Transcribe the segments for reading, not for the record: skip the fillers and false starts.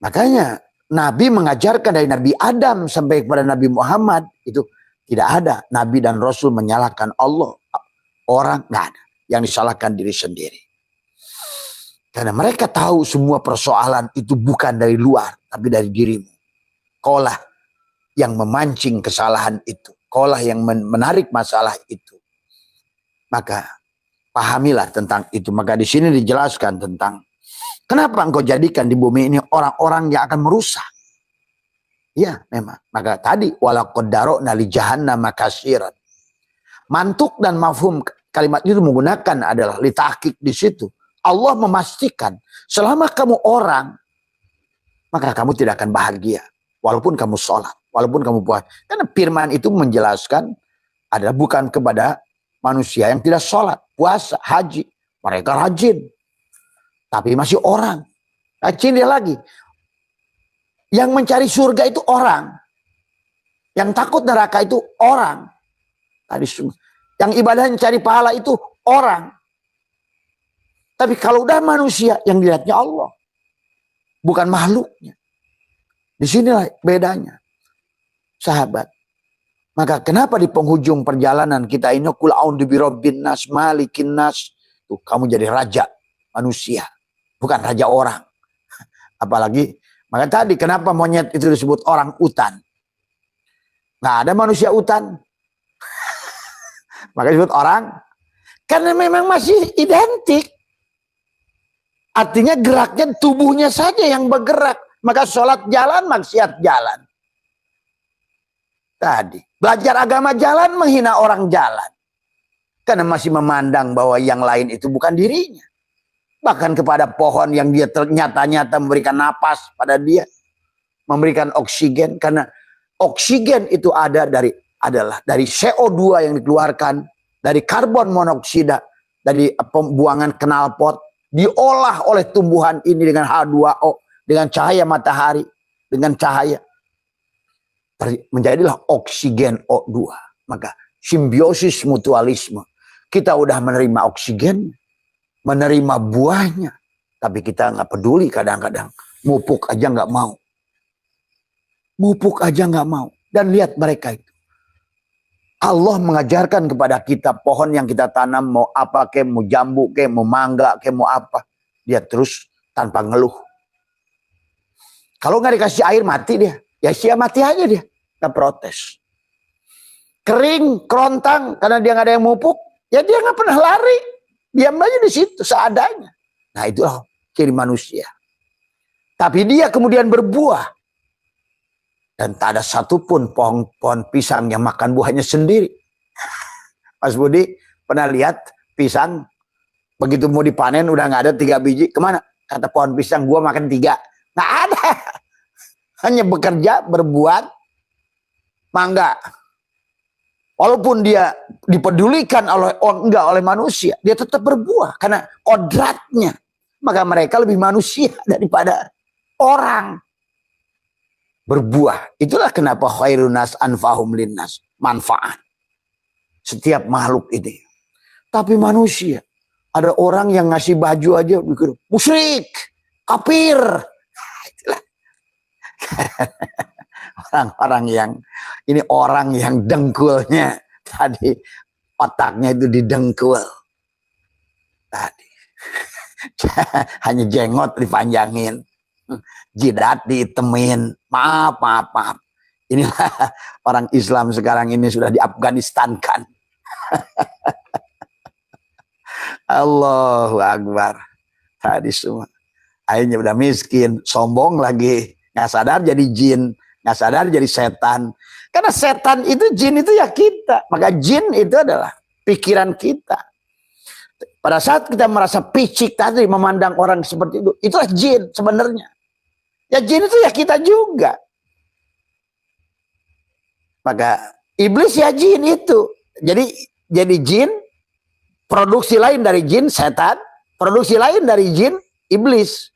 Makanya Nabi mengajarkan dari Nabi Adam sampai kepada Nabi Muhammad itu tidak ada Nabi dan Rasul menyalahkan Allah. Orang nggak ada. Yang disalahkan diri sendiri. Karena mereka tahu semua persoalan itu bukan dari luar, tapi dari dirimu. Kaulah yang memancing kesalahan itu. Kaulah yang menarik masalah itu. Maka pahamilah tentang itu. Maka di sini dijelaskan tentang kenapa engkau jadikan di bumi ini orang-orang yang akan merusak. Ya memang. Maka tadi walaqad dara'na li jahannama katsiran. Mantuk dan mafhum kalimat itu menggunakan adalah litahqiq di situ. Allah memastikan selama kamu orang maka kamu tidak akan bahagia walaupun kamu sholat, walaupun kamu puasa. Karena firman itu menjelaskan adalah bukan kepada manusia yang tidak sholat, puasa, haji. Mereka rajin. Tapi masih orang. Rajin dia lagi. Yang mencari surga itu orang. Yang takut neraka itu orang. Tadi yang ibadah cari pahala itu orang. Tapi kalau udah manusia yang dilihatnya Allah. Bukan makhluknya. Disinilah bedanya. Sahabat. Maka kenapa di penghujung perjalanan kita ini kul a'udzu birabbin nas malikin nas. Tuh, kamu jadi raja manusia. Bukan raja orang. Apalagi. Maka tadi kenapa monyet itu disebut orang utan. Nggak ada manusia utan. Maka disebut orang. Karena memang masih identik. Artinya geraknya tubuhnya saja yang bergerak. Maka sholat jalan, maksiat jalan. Tadi. Belajar agama jalan, menghina orang jalan. Karena masih memandang bahwa yang lain itu bukan dirinya. Bahkan kepada pohon yang dia nyata-nyata memberikan napas pada dia. Memberikan oksigen. Karena oksigen itu adalah dari CO2 yang dikeluarkan. Dari karbon monoksida. Dari pembuangan knalpot. Diolah oleh tumbuhan ini dengan H2O. Dengan cahaya matahari. Dengan cahaya. Menjadilah oksigen O2. Maka simbiosis mutualisme. Kita udah menerima oksigen. Menerima buahnya. Tapi kita nggak peduli kadang-kadang. Mupuk aja nggak mau. Mupuk aja nggak mau. Dan lihat mereka itu. Allah mengajarkan kepada kita pohon yang kita tanam. Mau apa ke, mau jambu ke, mau mangga ke, mau apa. Dia terus tanpa ngeluh. Kalau nggak dikasih air mati dia. Ya sia mati aja dia. Nggak protes. Kering, kerontang. Karena dia nggak ada yang mupuk. Ya dia nggak pernah lari. Diam aja di situ seadanya. Nah itulah ciri manusia. Tapi dia kemudian berbuah. Dan tak ada satupun pohon pisang yang makan buahnya sendiri. Mas Budi pernah lihat pisang. Begitu mau dipanen udah nggak ada 3 biji. Kemana? Kata pohon pisang gua makan 3. Nggak ada. Hanya bekerja, berbuat. Mangga. Walaupun dia dipedulikan oleh manusia, dia tetap berbuah karena kodratnya. Maka mereka lebih manusia daripada orang. Berbuah. Itulah kenapa khairun nas anfahum linnas. Manfaat. Setiap makhluk ini. Tapi manusia. Ada orang yang ngasih baju aja. Musyrik. Kafir. Itulah. Orang-orang yang ini orang yang dengkulnya tadi otaknya itu didengkul tadi hanya jenggot dipanjangin, jidat diitemin, maaf. Inilah orang Islam sekarang ini sudah di Afghanistan kan. Allahu Akbar tadi semua akhirnya udah miskin, sombong lagi, nggak sadar jadi jin. Nggak sadar jadi setan. Karena setan itu, jin itu ya kita. Maka jin itu adalah pikiran kita. Pada saat kita merasa picik tadi memandang orang seperti itu. Itulah jin sebenarnya. Ya jin itu ya kita juga. Maka iblis ya jin itu. Jadi jin, produksi lain dari jin, setan. Produksi lain dari jin, iblis.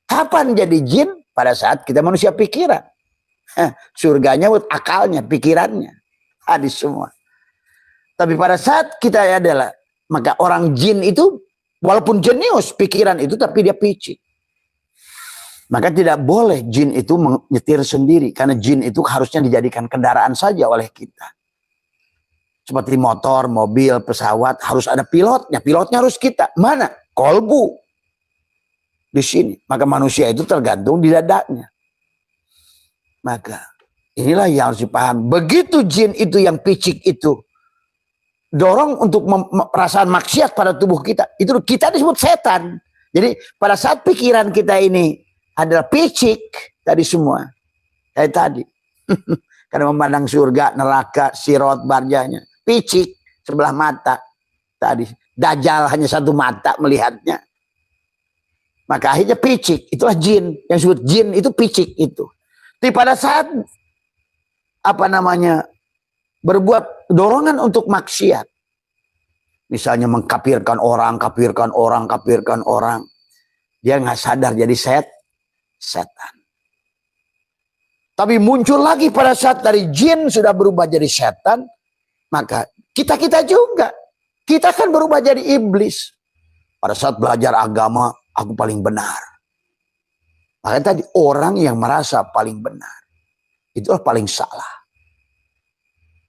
Kapan jadi jin? Pada saat kita manusia pikiran. Surganya buat akalnya, pikirannya. Hadis semua. Tapi pada saat kita adalah, maka orang jin itu walaupun jenius pikiran itu, tapi dia picik. Maka tidak boleh jin itu menyetir sendiri. Karena jin itu harusnya dijadikan kendaraan saja oleh kita. Seperti motor, mobil, pesawat harus ada pilotnya. Pilotnya harus kita. Mana? Kolbu. Di sini. Maka manusia itu tergantung di dadanya. Maka inilah yang harus dipahami. Begitu jin itu yang picik itu dorong untuk perasaan maksiat pada tubuh kita. Itu kita disebut setan. Jadi pada saat pikiran kita ini adalah picik tadi semua. Kayak tadi. Karena memandang surga, neraka, sirot, barjanya. Picik sebelah mata. Tadi. Dajjal hanya satu mata melihatnya. Maka akhirnya picik. Itulah jin. Yang disebut jin itu picik itu. Tapi pada saat berbuat dorongan untuk maksiat. Misalnya mengkafirkan orang, kafirkan orang. Dia nggak sadar jadi setan. Tapi muncul lagi pada saat dari jin sudah berubah jadi setan, maka kita juga. Kita kan berubah jadi iblis. Pada saat belajar agama, aku paling benar. Makanya tadi orang yang merasa paling benar, itulah paling salah.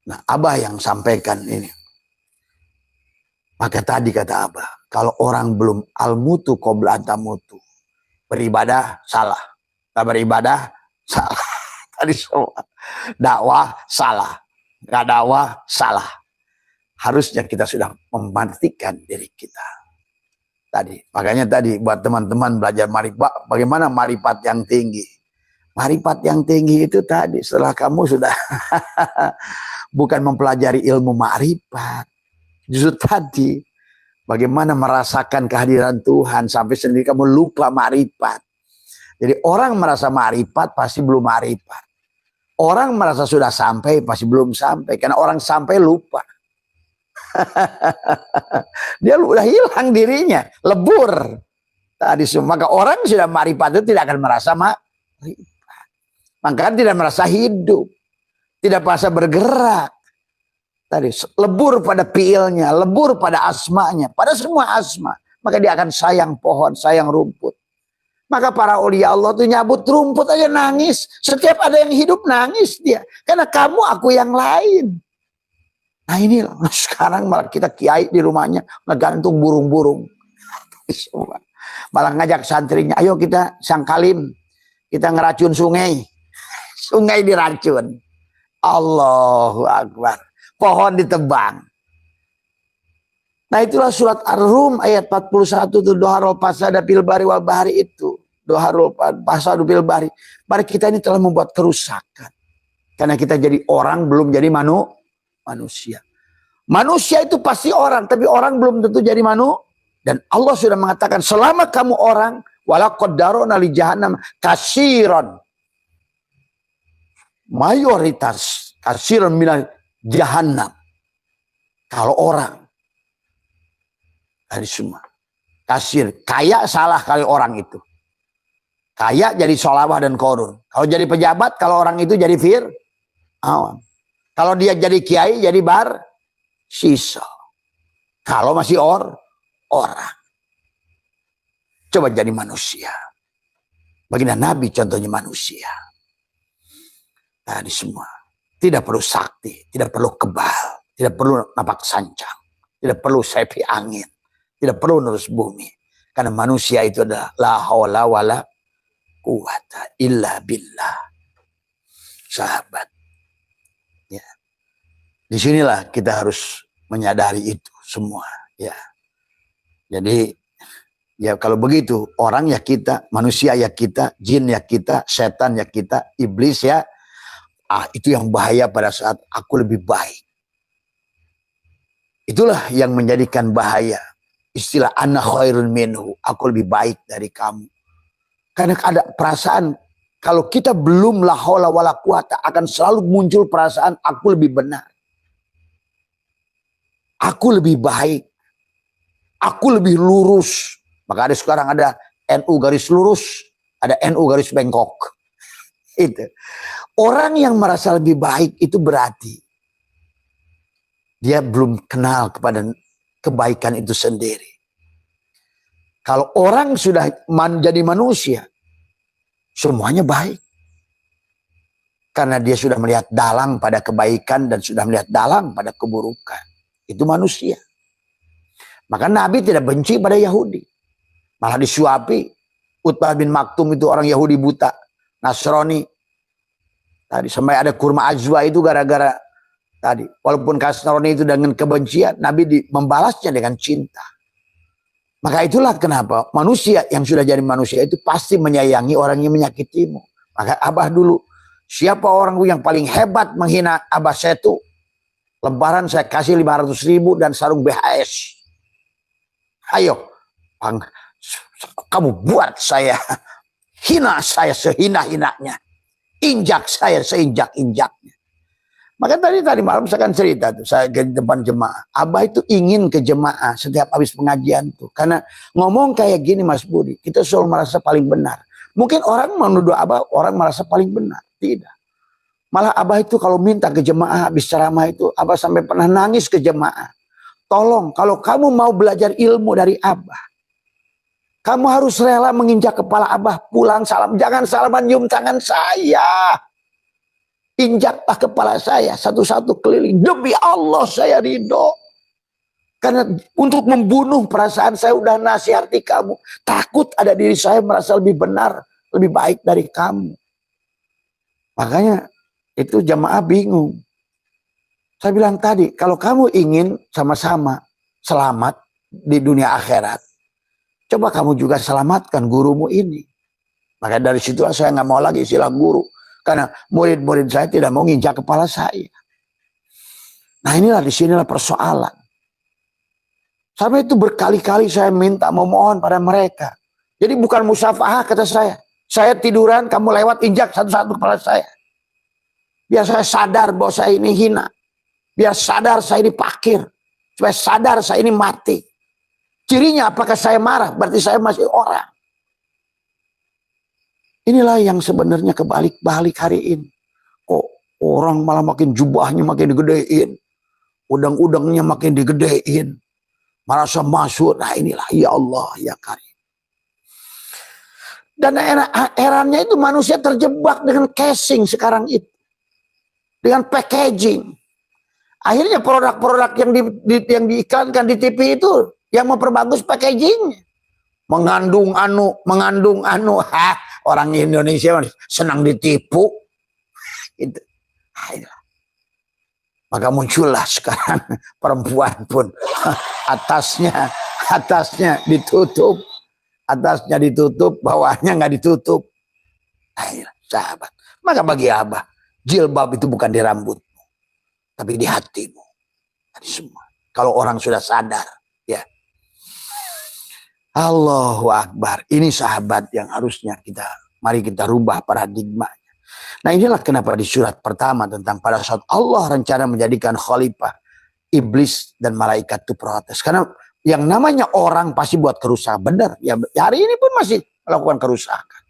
Nah, Abah yang sampaikan ini. Maka tadi kata Abah, kalau orang belum al-mutu qabla antamutu, beribadah salah. Gak beribadah salah. Tadi semua. Dakwah salah. Gak dakwah salah. Harusnya kita sudah mematikan diri kita. Tadi, makanya tadi buat teman-teman belajar marifat, bagaimana marifat yang tinggi. Marifat yang tinggi itu tadi, setelah kamu sudah bukan mempelajari ilmu marifat. Justru tadi, bagaimana merasakan kehadiran Tuhan sampai sendiri kamu lupa marifat. Jadi orang merasa marifat pasti belum marifat. Orang merasa sudah sampai pasti belum sampai. Karena orang sampai lupa. Dia udah hilang dirinya, lebur. Tadi semua. Maka orang sudah marifat itu tidak akan merasa marifat. Maka tidak merasa hidup. Tidak merasa bergerak. Tadi lebur pada fiilnya, lebur pada asmanya, pada semua asma. Maka dia akan sayang pohon, sayang rumput. Maka para aulia Allah tuh nyabut rumput aja nangis. Setiap ada yang hidup nangis dia. Karena kamu aku yang lain. Nah ini sekarang malah kita kiai di rumahnya ngegantung burung-burung. Malah ngajak santrinya, ayo kita sangkalim. Kita ngeracun sungai. Sungai diracun. Allahu Akbar. Pohon ditebang. Nah itulah surat Ar-Rum ayat 41 itu doharul fasada fil bari wal bahri itu. Doharul fasadu fil bari. Bari kita ini telah membuat kerusakan. Karena kita jadi orang belum jadi manusia. Manusia itu pasti orang, tapi orang belum tentu jadi manusia. Dan Allah sudah mengatakan selama kamu orang, walaqad darona li jahannam katsiran. Mayoritas katsiran minal jahannam. Kalau orang dari semua kasir, kaya salah kali orang itu. Kaya jadi sholawah dan korun. Kalau jadi pejabat, kalau orang itu jadi fir'aun. Kalau dia jadi kiai, jadi sisa. Kalau masih orang. Coba jadi manusia. Baginda Nabi contohnya manusia. Tadi semua. Tidak perlu sakti, tidak perlu kebal, tidak perlu napak sancang, tidak perlu sepi angin, tidak perlu nurus bumi. Karena manusia itu adalah la haula wala quwata illa billah. Sahabat. Ya. Disinilah kita harus menyadari itu semua. Ya. Jadi ya kalau begitu orang ya kita, manusia ya kita, jin ya kita, setan ya kita, iblis ya. Itu yang bahaya pada saat aku lebih baik. Itulah yang menjadikan bahaya. Istilah ana khairun minhu, aku lebih baik dari kamu. Karena ada perasaan kalau kita belum la haula wala quwata akan selalu muncul perasaan aku lebih benar. Aku lebih baik. Aku lebih lurus. Maka ada sekarang ada NU garis lurus, ada NU garis bengkok. Itu. Orang yang merasa lebih baik itu berarti dia belum kenal kepada kebaikan itu sendiri. Kalau orang sudah jadi manusia, semuanya baik. Karena dia sudah melihat dalang pada kebaikan dan sudah melihat dalang pada keburukan. Itu manusia. Maka Nabi tidak benci pada Yahudi. Malah disuapi. Utbah bin Maktum itu orang Yahudi buta. Nasrani. Tadi sampai ada kurma ajwa itu gara-gara tadi. Walaupun Nasrani itu dengan kebencian, Nabi membalasnya dengan cinta. Maka itulah kenapa manusia yang sudah jadi manusia itu pasti menyayangi orang yang menyakitimu. Maka Abah dulu. Siapa orang yang paling hebat menghina Abah saya itu, lebaran saya kasih 500.000 dan sarung BHS. Ayo, kamu buat saya, hina saya sehina-hinanya, injak saya seinjak-injaknya. Maka tadi malam saya kan cerita tuh, saya ke depan jemaah. Abah itu ingin ke jemaah setiap habis pengajian tuh, karena ngomong kayak gini Mas Budi, kita selalu merasa paling benar. Mungkin orang menuduh Abah, orang merasa paling benar. Tidak. Malah Abah itu kalau minta ke jemaah habis ceramah itu, Abah sampai pernah nangis ke jemaah. Tolong, kalau kamu mau belajar ilmu dari Abah, kamu harus rela menginjak kepala Abah, pulang salam. Jangan salaman nyium tangan saya. Injaklah kepala saya satu-satu keliling. Demi Allah saya ridho. Karena untuk membunuh perasaan saya udah nasihati kamu. Takut ada diri saya merasa lebih benar, lebih baik dari kamu. Makanya itu jamaah bingung. Saya bilang tadi, kalau kamu ingin sama-sama selamat di dunia akhirat, coba kamu juga selamatkan gurumu ini. Maka dari situlah saya nggak mau lagi istilah guru. Karena murid-murid saya tidak mau nginjak kepala saya. Nah inilah disinilah persoalan. Sampai itu berkali-kali saya minta memohon pada mereka. Jadi bukan musafahah kata saya. Saya tiduran, kamu lewat injak satu-satu kepala saya. Biar saya sadar bahwa saya ini hina. Biar sadar saya ini pakir. Supaya sadar saya ini mati. Cirinya apakah saya marah? Berarti saya masih orang. Inilah yang sebenarnya kebalik-balik hari ini. Kok orang malah makin jubahnya makin digedein. Udang-udangnya makin digedein. Merasa masuk. Nah inilah ya Allah ya Karim. Dan herannya itu manusia terjebak dengan casing sekarang itu. Dengan packaging. Akhirnya produk-produk yang diiklankan di TV itu yang memperbagus packagingnya. Mengandung anu. Orang Indonesia senang ditipu. Itu. Maka muncullah sekarang perempuan pun atasnya ditutup. Atasnya ditutup, bawahnya nggak ditutup. Ayolah, sahabat. Maka bagi Abah, jilbab itu bukan di rambutmu, tapi di hatimu. Tadi semua. Kalau orang sudah sadar, ya. Allahu Akbar. Ini sahabat yang harusnya mari kita rubah paradigmanya. Nah inilah kenapa di surat pertama tentang pada saat Allah rencana menjadikan khalifah, iblis dan malaikat itu protes. Karena yang namanya orang pasti buat kerusakan. Benar. Ya, hari ini pun masih melakukan kerusakan.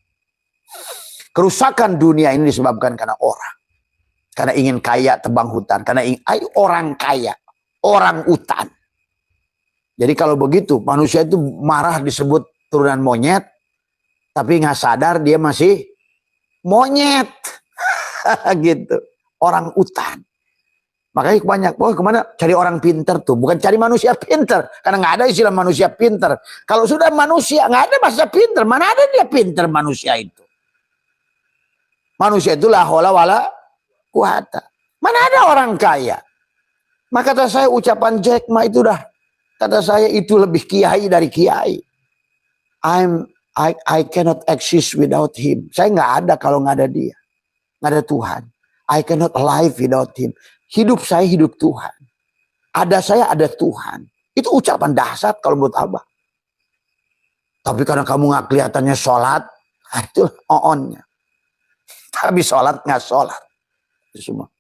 Kerusakan dunia ini disebabkan karena orang. Karena ingin kaya tebang hutan. Karena orang kaya. Orang hutan. Jadi kalau begitu manusia itu marah disebut turunan monyet. Tapi nggak sadar dia masih monyet. Gitu. Orang hutan. Makanya banyak, kemana cari orang pinter tuh. Bukan cari manusia pinter. Karena nggak ada istilah manusia pinter. Kalau sudah manusia, nggak ada bahasa pinter. Mana ada dia pinter manusia itu. Manusia itu la haula wala quwata. Mana ada orang kaya. Maka kata saya ucapan Jack Ma itu dah. Kata saya itu lebih kiai dari kiai. I cannot exist without him. Saya nggak ada kalau nggak ada dia. Nggak ada Tuhan. I cannot live without him. Hidup saya hidup Tuhan. Ada saya ada Tuhan. Itu ucapan dahsyat kalau menurut Abah. Tapi karena kamu nggak kelihatannya sholat, itu on-nya. Tapi sholat nggak sholat. Itu semua.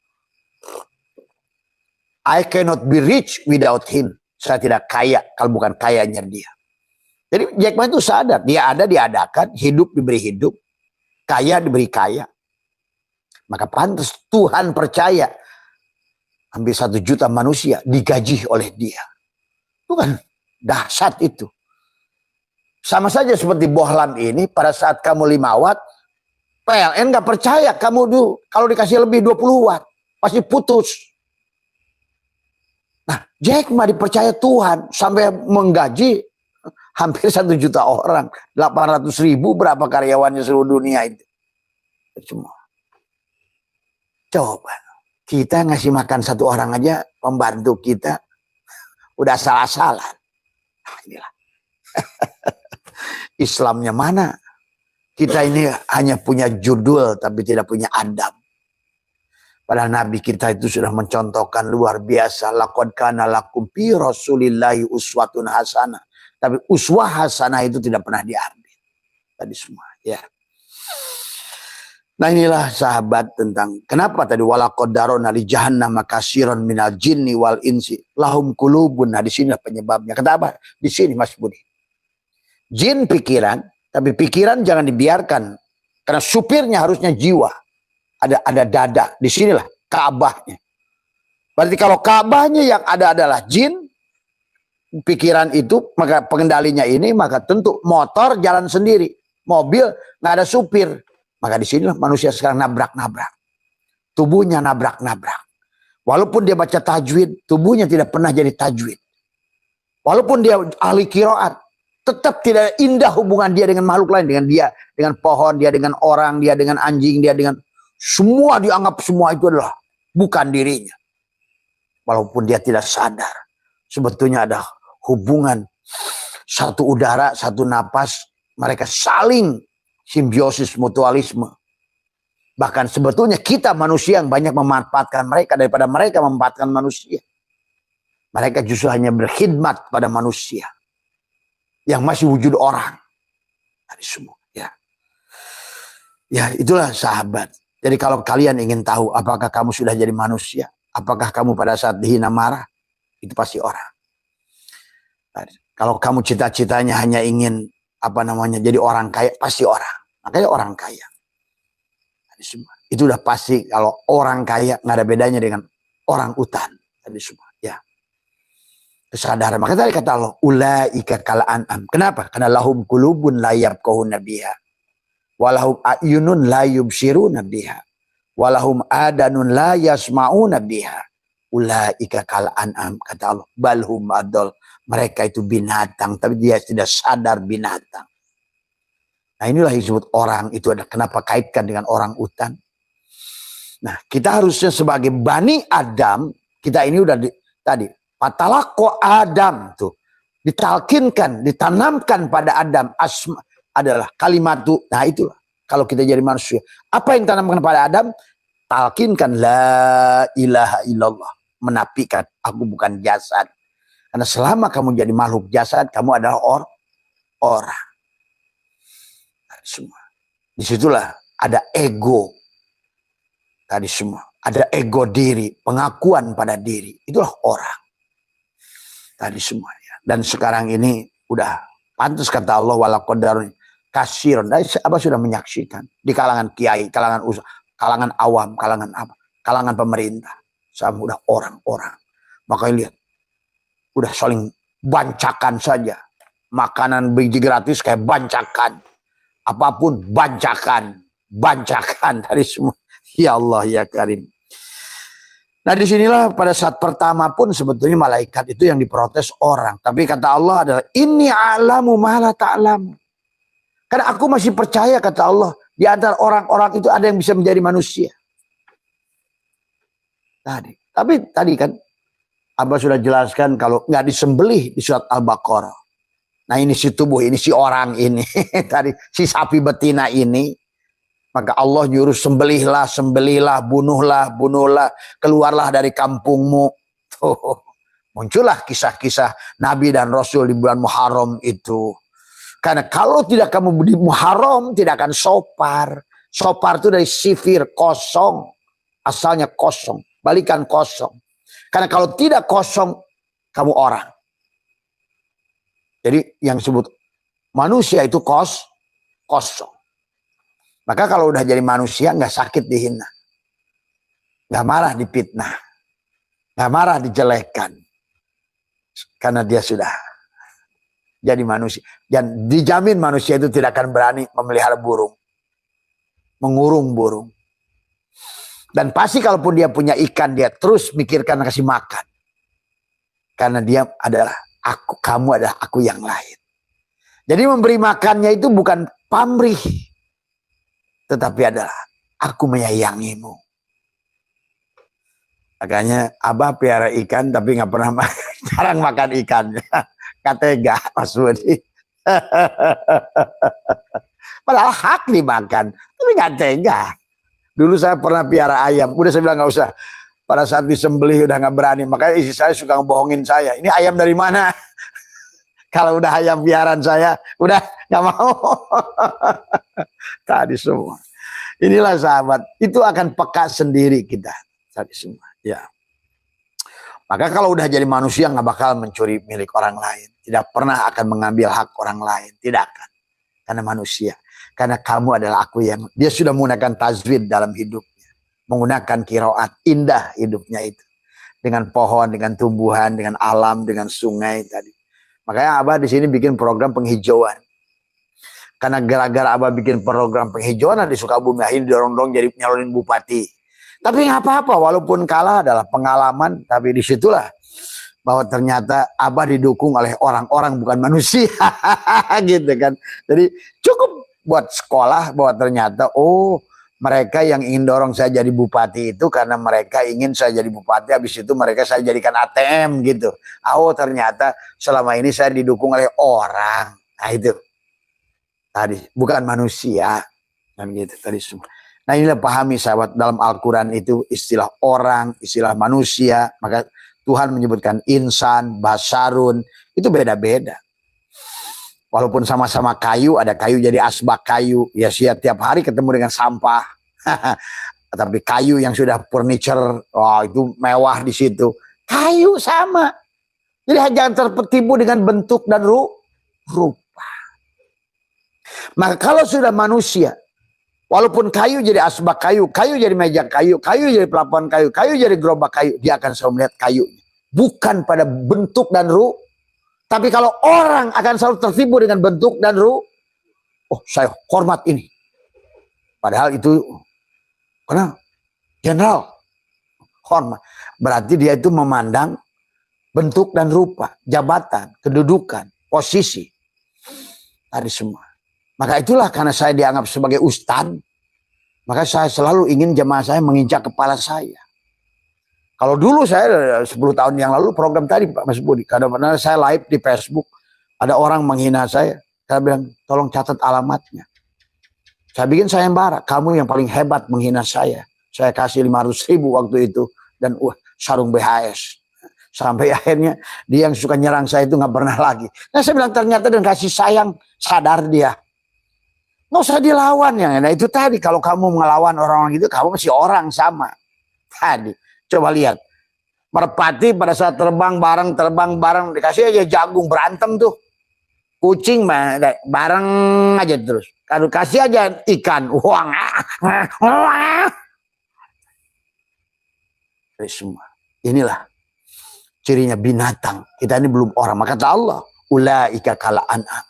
I cannot be rich without him. Saya tidak kaya kalau bukan kayanya dia. Jadi Jack Ma itu sadar. Dia ada diadakan. Hidup diberi hidup. Kaya diberi kaya. Maka pantas Tuhan percaya. Hampir 1 juta manusia digaji oleh dia. Itu kan dahsyat itu. Sama saja seperti bohlam ini pada saat kamu 5 watt. PLN nggak percaya kamu kalau dikasih lebih 20 watt pasti putus. Nah, Jack Ma dipercaya Tuhan sampai menggaji hampir 1 juta orang, 800.000 berapa karyawannya seluruh dunia itu. Semua. Coba kita ngasih makan 1 orang aja, pembantu kita udah salah-salah. Nah, inilah Islamnya mana? Kita ini hanya punya judul tapi tidak punya adab. Padahal Nabi kita itu sudah mencontohkan luar biasa. Laqad kana lakum fi Rasulillahi uswatun hasanah. Tapi uswah hasanah itu tidak pernah diambil. Tadi semua, ya. Nah, inilah sahabat tentang kenapa tadi walaqad darona li jahannam katsiran minal jinni wal insi lahum qulubun. Nah, di sini penyebabnya. Kenapa? Di sini Mas Budi. Jin pikiran, tapi pikiran jangan dibiarkan. Karena supirnya harusnya jiwa. Ada dada. Di sinilah Ka'bahnya. Berarti kalau Ka'bahnya yang ada adalah jin, pikiran itu, maka pengendalinya ini, maka tentu motor jalan sendiri. Mobil nggak ada supir. Maka di sinilah manusia sekarang nabrak-nabrak. Tubuhnya nabrak-nabrak. Walaupun dia baca tajwid, tubuhnya tidak pernah jadi tajwid. Walaupun dia ahli qiraat, tetap tidak indah hubungan dia dengan makhluk lain. Dengan dia, dengan pohon, dia dengan orang, dia dengan anjing, dia dengan semua dianggap semua itu adalah bukan dirinya. Walaupun dia tidak sadar. Sebetulnya ada hubungan satu udara, satu napas. Mereka saling simbiosis mutualisme. Bahkan sebetulnya kita manusia yang banyak memanfaatkan mereka daripada mereka memanfaatkan manusia. Mereka justru hanya berkhidmat pada manusia yang masih wujud orang. Dari semua, ya. Ya, itulah sahabat. Jadi kalau kalian ingin tahu apakah kamu sudah jadi manusia, apakah kamu pada saat dihina marah, itu pasti orang. Kalau kamu cita-citanya hanya ingin jadi orang kaya, pasti orang. Makanya orang kaya. Itu udah pasti kalau orang kaya nggak ada bedanya dengan orang utan. Tadi semua, ya. Kesadaran. Maka tadi kata Allah, ulaika kal an'am. Kenapa? Karena lahum qulubun la yafqahuna biha. Walahum a'yunun la yubsiruna biha. Walahum adanun la yasma'una biha. Ulaika kal an'am. Kata Allah, balhum adol. Mereka itu binatang, tapi dia tidak sadar binatang. Nah, inilah yang disebut orang itu ada. Kenapa kaitkan dengan orang utan? Nah, kita harusnya sebagai Bani Adam, kita ini udah tadi patalako Adam tuh ditalkinkan, ditanamkan pada Adam adalah kalimat tuh. Nah, itulah kalau kita jadi manusia. Apa yang ditanamkan pada Adam? Talkinkan la ilaha illallah, menafikan aku bukan jasad. Karena selama kamu jadi makhluk jasad, kamu adalah orang. Semua. Disitulah ada ego. Tadi semua. Ada ego diri. Pengakuan pada diri. Itulah orang. Tadi semuanya. Dan sekarang ini udah pantas kata Allah walaqad darun katsiran. Abah sudah menyaksikan. Di kalangan kiai, kalangan awam, kalangan pemerintah. Sama udah orang-orang. Makanya lihat. Udah saling bancakan saja. Makanan biji gratis kayak bancakan. Apapun bancakan dari semua. Ya Allah ya Karim. Nah, disinilah pada saat pertama pun sebetulnya malaikat itu yang diprotes orang. Tapi kata Allah adalah inni a'lamu ma la ta'lamu. Karena aku masih percaya kata Allah di antara orang-orang itu ada yang bisa menjadi manusia. Tapi tadi kan Abah sudah jelaskan kalau nggak disembelih di surat Al-Baqarah. Nah, ini si tubuh ini, si orang ini, tadi si sapi betina ini, maka Allah nyuruh sembelihlah, bunuhlah, keluarlah dari kampungmu. Tuh, muncullah kisah-kisah Nabi dan Rasul di bulan Muharram itu. Karena kalau tidak kamu di Muharram, tidak akan sopar. Sopar itu dari sifir, kosong. Asalnya kosong, balikan kosong. Karena kalau tidak kosong, kamu orang. Jadi yang disebut manusia itu kosong. Maka kalau udah jadi manusia nggak sakit dihina. Nggak marah dipitnah. Nggak marah dijelekan. Karena dia sudah jadi manusia. Dan dijamin manusia itu tidak akan berani memelihara burung. mengurung burung. Dan pasti kalaupun dia punya ikan, dia terus mikirkan kasih makan. Karena dia adalah aku, kamu adalah aku yang lain. Jadi memberi makannya itu bukan pamrih, tetapi adalah aku menyayangimu. Makanya Abah piara ikan tapi nggak pernah jarang makan ikan. Katega Mas Budi. Padahal hak dimakan, tapi nggak tega. Dulu saya pernah piara ayam, udah saya bilang nggak usah. Pada saat disembelih udah nggak berani, makanya istri saya suka ngebohongin saya. Ini ayam dari mana? Kalau udah ayam piaraan saya, udah nggak mau. Tadi semua. Inilah sahabat, itu akan peka sendiri kita. Tadi semua. Ya. Maka kalau udah jadi manusia nggak bakal mencuri milik orang lain. Tidak pernah akan mengambil hak orang lain. Tidak akan. Karena manusia. Karena kamu adalah aku yang... Dia sudah menggunakan tajwid dalam hidupnya. Menggunakan qiraat. Indah hidupnya itu. Dengan pohon, dengan tumbuhan, dengan alam, dengan sungai tadi. Makanya Abah di sini bikin program penghijauan. Karena gara-gara Abah bikin program penghijauan di Sukabumi, ini dorong-dorong jadi nyalonin bupati. Tapi nggak apa-apa, walaupun kalah adalah pengalaman. Tapi disitulah bahwa ternyata Abah didukung oleh orang-orang bukan manusia. Gitu kan. Jadi cukup buat sekolah bahwa ternyata mereka yang ingin dorong saya jadi bupati itu karena mereka ingin saya jadi bupati, habis itu mereka saya jadikan ATM gitu. Ternyata selama ini saya didukung oleh orang. Nah itu tadi bukan manusia kan gitu tadi semua. Nah inilah pahami sahabat, dalam Al-Quran itu istilah orang, istilah manusia, maka Tuhan menyebutkan insan, basarun, itu beda-beda. Walaupun sama-sama kayu, ada kayu jadi asbak kayu. Ya tiap hari ketemu dengan sampah. Tapi kayu yang sudah furniture, itu mewah di situ. Kayu sama. Jadi jangan tertipu dengan bentuk dan rupa. Maka kalau sudah manusia, walaupun kayu jadi asbak kayu, kayu jadi meja kayu, kayu jadi pelapon kayu, kayu jadi gerobak kayu, dia akan selalu melihat kayunya. Bukan pada bentuk dan rupa. Tapi kalau orang akan selalu tertipu dengan bentuk dan saya hormat ini. Padahal itu, karena jenderal, hormat. Berarti dia itu memandang bentuk dan rupa, jabatan, kedudukan, posisi. Tadi semua. Maka itulah karena saya dianggap sebagai ustadz, maka saya selalu ingin jemaah saya menginjak kepala saya. Kalau dulu saya 10 tahun yang lalu program tadi Pak Mas Budi, kadang-kadang saya live di Facebook, ada orang menghina saya bilang tolong catat alamatnya. Saya bikin sayembara, kamu yang paling hebat menghina saya kasih 500.000 waktu itu, dan sarung BHS. Sampai akhirnya dia yang suka nyerang saya itu nggak pernah lagi. Nah saya bilang ternyata dengan kasih sayang sadar dia. Nggak usah dilawan ya. Nah itu tadi, kalau kamu melawan orang-orang itu, kamu masih orang sama. Tadi. Coba lihat, merpati pada saat terbang bareng dikasih aja jagung, berantem tuh. Kucing bareng aja terus. Kalau kasih aja ikan, uang. Semua. Inilah cirinya binatang. Kita ini belum orang. Maka kata Allah, ulaika kal an'am.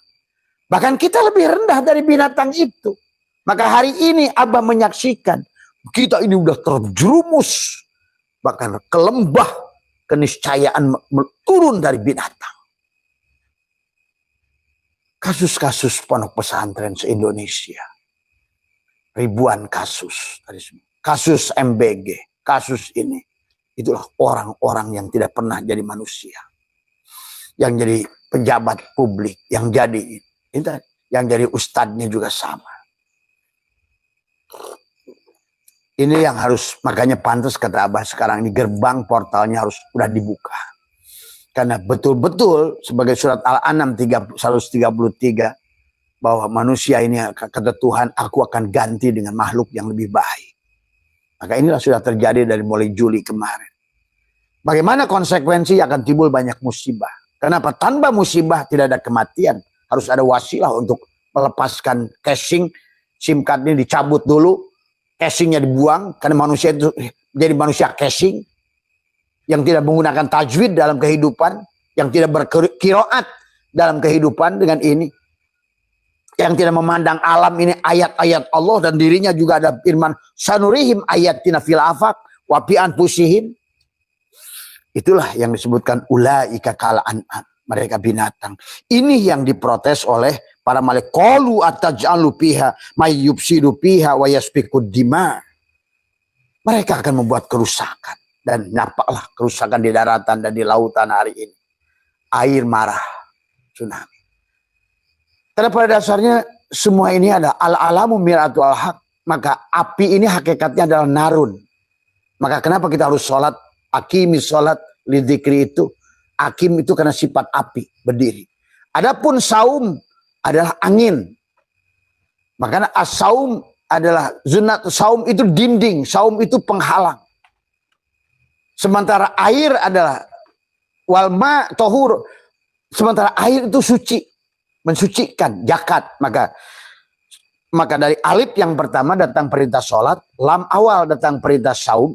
Bahkan kita lebih rendah dari binatang itu. Maka hari ini Abah menyaksikan kita ini udah terjerumus bahkan ke lembah keniscayaan turun dari binatang. Kasus-kasus pondok pesantren se-Indonesia. Ribuan kasus. Kasus MBG. Kasus ini. Itulah orang-orang yang tidak pernah jadi manusia. Yang jadi pejabat publik. Yang jadi ustadznya juga sama. Ini yang harus, makanya pantas kata Abah sekarang ini gerbang portalnya harus udah dibuka. Karena betul-betul sebagai surat Al-An'am 133 bahwa manusia ini kata Tuhan, aku akan ganti dengan makhluk yang lebih baik. Maka inilah sudah terjadi dari mulai Juli kemarin. Bagaimana konsekuensi akan timbul banyak musibah. Kenapa? Tanpa musibah tidak ada kematian. Harus ada wasilah untuk melepaskan casing. SIM card ini dicabut dulu. Casingnya dibuang. Karena manusia itu jadi manusia casing. Yang tidak menggunakan tajwid dalam kehidupan. Yang tidak berqiraat dalam kehidupan dengan ini. yang tidak memandang alam ini ayat-ayat Allah, dan dirinya juga ada firman sanurihim ayatina fil afaq wa fi anfusihim. Itulah yang disebutkan ulaika kal an'am, mereka binatang. Ini yang diprotes oleh para malaikat. Qalu ataj'alu fiha may yufsidu fiha wa yasfikud dima. Mereka akan membuat kerusakan, dan nampaklah kerusakan di daratan dan di lautan hari ini. Air marah, tsunami. Karena pada dasarnya semua ini ada al-alamu miratul haq. Maka api ini hakikatnya adalah narun. Maka kenapa kita harus sholat? Akimi sholat lidzikri itu. Akim itu karena sifat api, berdiri. Adapun saum adalah angin. Makanya as-saum adalah zunat. Saum itu dinding, saum itu penghalang. Sementara air adalah walma tohur. Sementara air itu suci, mensucikan, zakat. Maka dari alif yang pertama datang perintah sholat, lam awal datang perintah saum,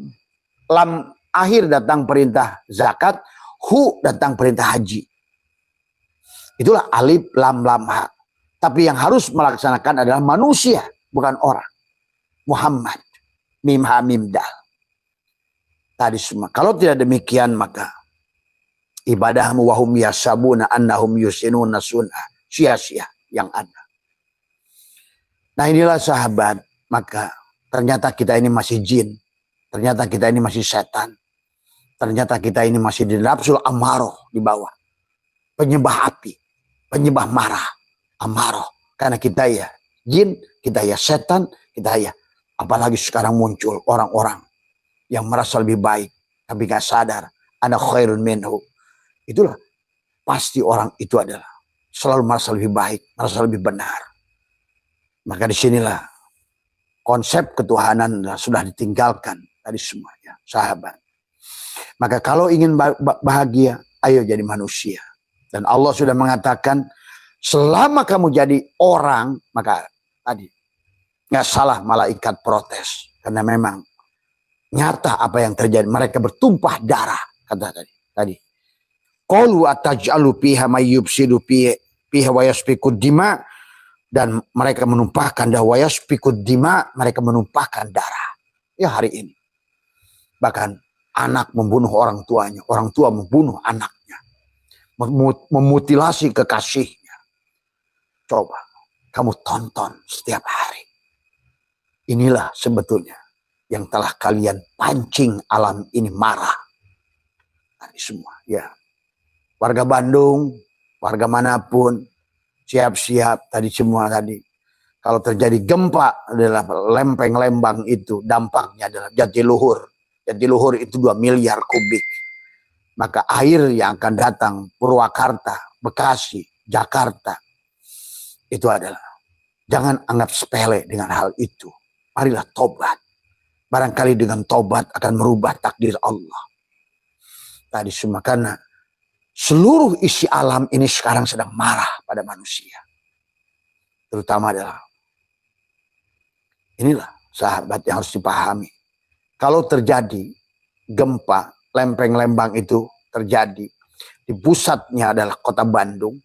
lam akhir datang perintah zakat, hu datang perintah haji. Itulah alif lam lam ha. Tapi yang harus melaksanakan adalah manusia, bukan orang. Muhammad, mim ha mim dal. Tadi semua. Kalau tidak demikian maka ibadahmu wahum yasabuna annahum yusinuna sun'a, sia-sia yang ada. Nah inilah sahabat, maka ternyata kita ini masih jin, ternyata kita ini masih setan, ternyata kita ini masih di nafsul amaroh di bawah, penyembah api, penyembah marah, amaroh. Karena kita ya jin, kita ya setan, kita ya, apalagi sekarang muncul orang-orang yang merasa lebih baik tapi gak sadar ana khairun minhu. Itulah pasti orang itu adalah selalu merasa lebih baik, merasa lebih benar. Maka disinilah konsep ketuhanan sudah ditinggalkan tadi semuanya, sahabat. Maka kalau ingin bahagia, ayo jadi manusia. Dan Allah sudah mengatakan selama kamu jadi orang, maka tadi nggak salah malaikat protes, karena memang nyata apa yang terjadi. Mereka bertumpah darah, kata tadi. Qalu ataj'alu fiha may yufsidu fiha wa yasfikud dima, dan mereka menumpahkan darah, wa yasfikud dima, mereka menumpahkan darah. Ya hari ini. Bahkan anak membunuh orang tuanya, orang tua membunuh anaknya, memutilasi kekasihnya. Coba kamu tonton setiap hari. Inilah sebetulnya yang telah kalian pancing alam ini marah. Tadi semua, ya. Warga Bandung, warga manapun, siap-siap tadi semua tadi. Kalau terjadi gempa adalah lempeng Lembang itu, dampaknya adalah Jatiluhur. Jatiluhur itu 2 miliar kubik. Maka air yang akan datang, Purwakarta, Bekasi, Jakarta, itu adalah, jangan anggap sepele dengan hal itu. Marilah tobat. Barangkali dengan tobat akan merubah takdir Allah. Tadi semua, karena seluruh isi alam ini sekarang sedang marah pada manusia. Terutama adalah, inilah sahabat yang harus dipahami. Kalau terjadi gempa, lempeng Lembang itu terjadi, di pusatnya adalah kota Bandung,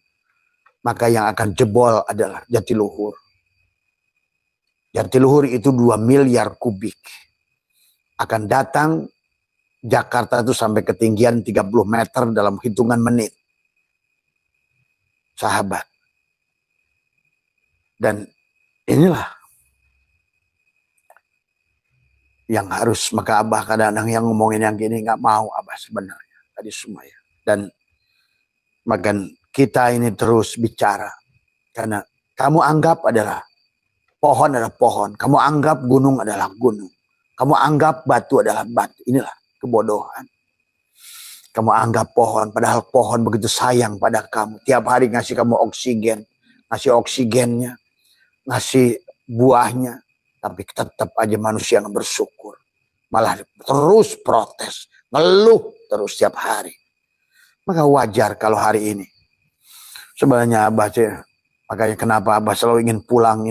maka yang akan jebol adalah Jatiluhur. Jatiluhur itu 2 miliar kubik. Akan datang Jakarta itu sampai ketinggian 30 meter dalam hitungan menit. Sahabat. Dan inilah yang harus, maka Abah kadang-kadang yang ngomongin yang gini nggak mau Abah sebenarnya. Tadi semua ya. Dan makan kita ini terus bicara. Karena kamu anggap adalah pohon adalah pohon. Kamu anggap gunung adalah gunung. Kamu anggap batu adalah batu. Inilah kebodohan. Kamu anggap pohon, padahal pohon begitu sayang pada kamu. Tiap hari ngasih kamu oksigen. Ngasih oksigennya. Ngasih buahnya. Tapi tetap aja manusia yang bersyukur. Malah terus protes. Ngeluh terus tiap hari. Maka wajar kalau hari ini. Sebenarnya Abah, makanya kenapa Abah selalu ingin pulang.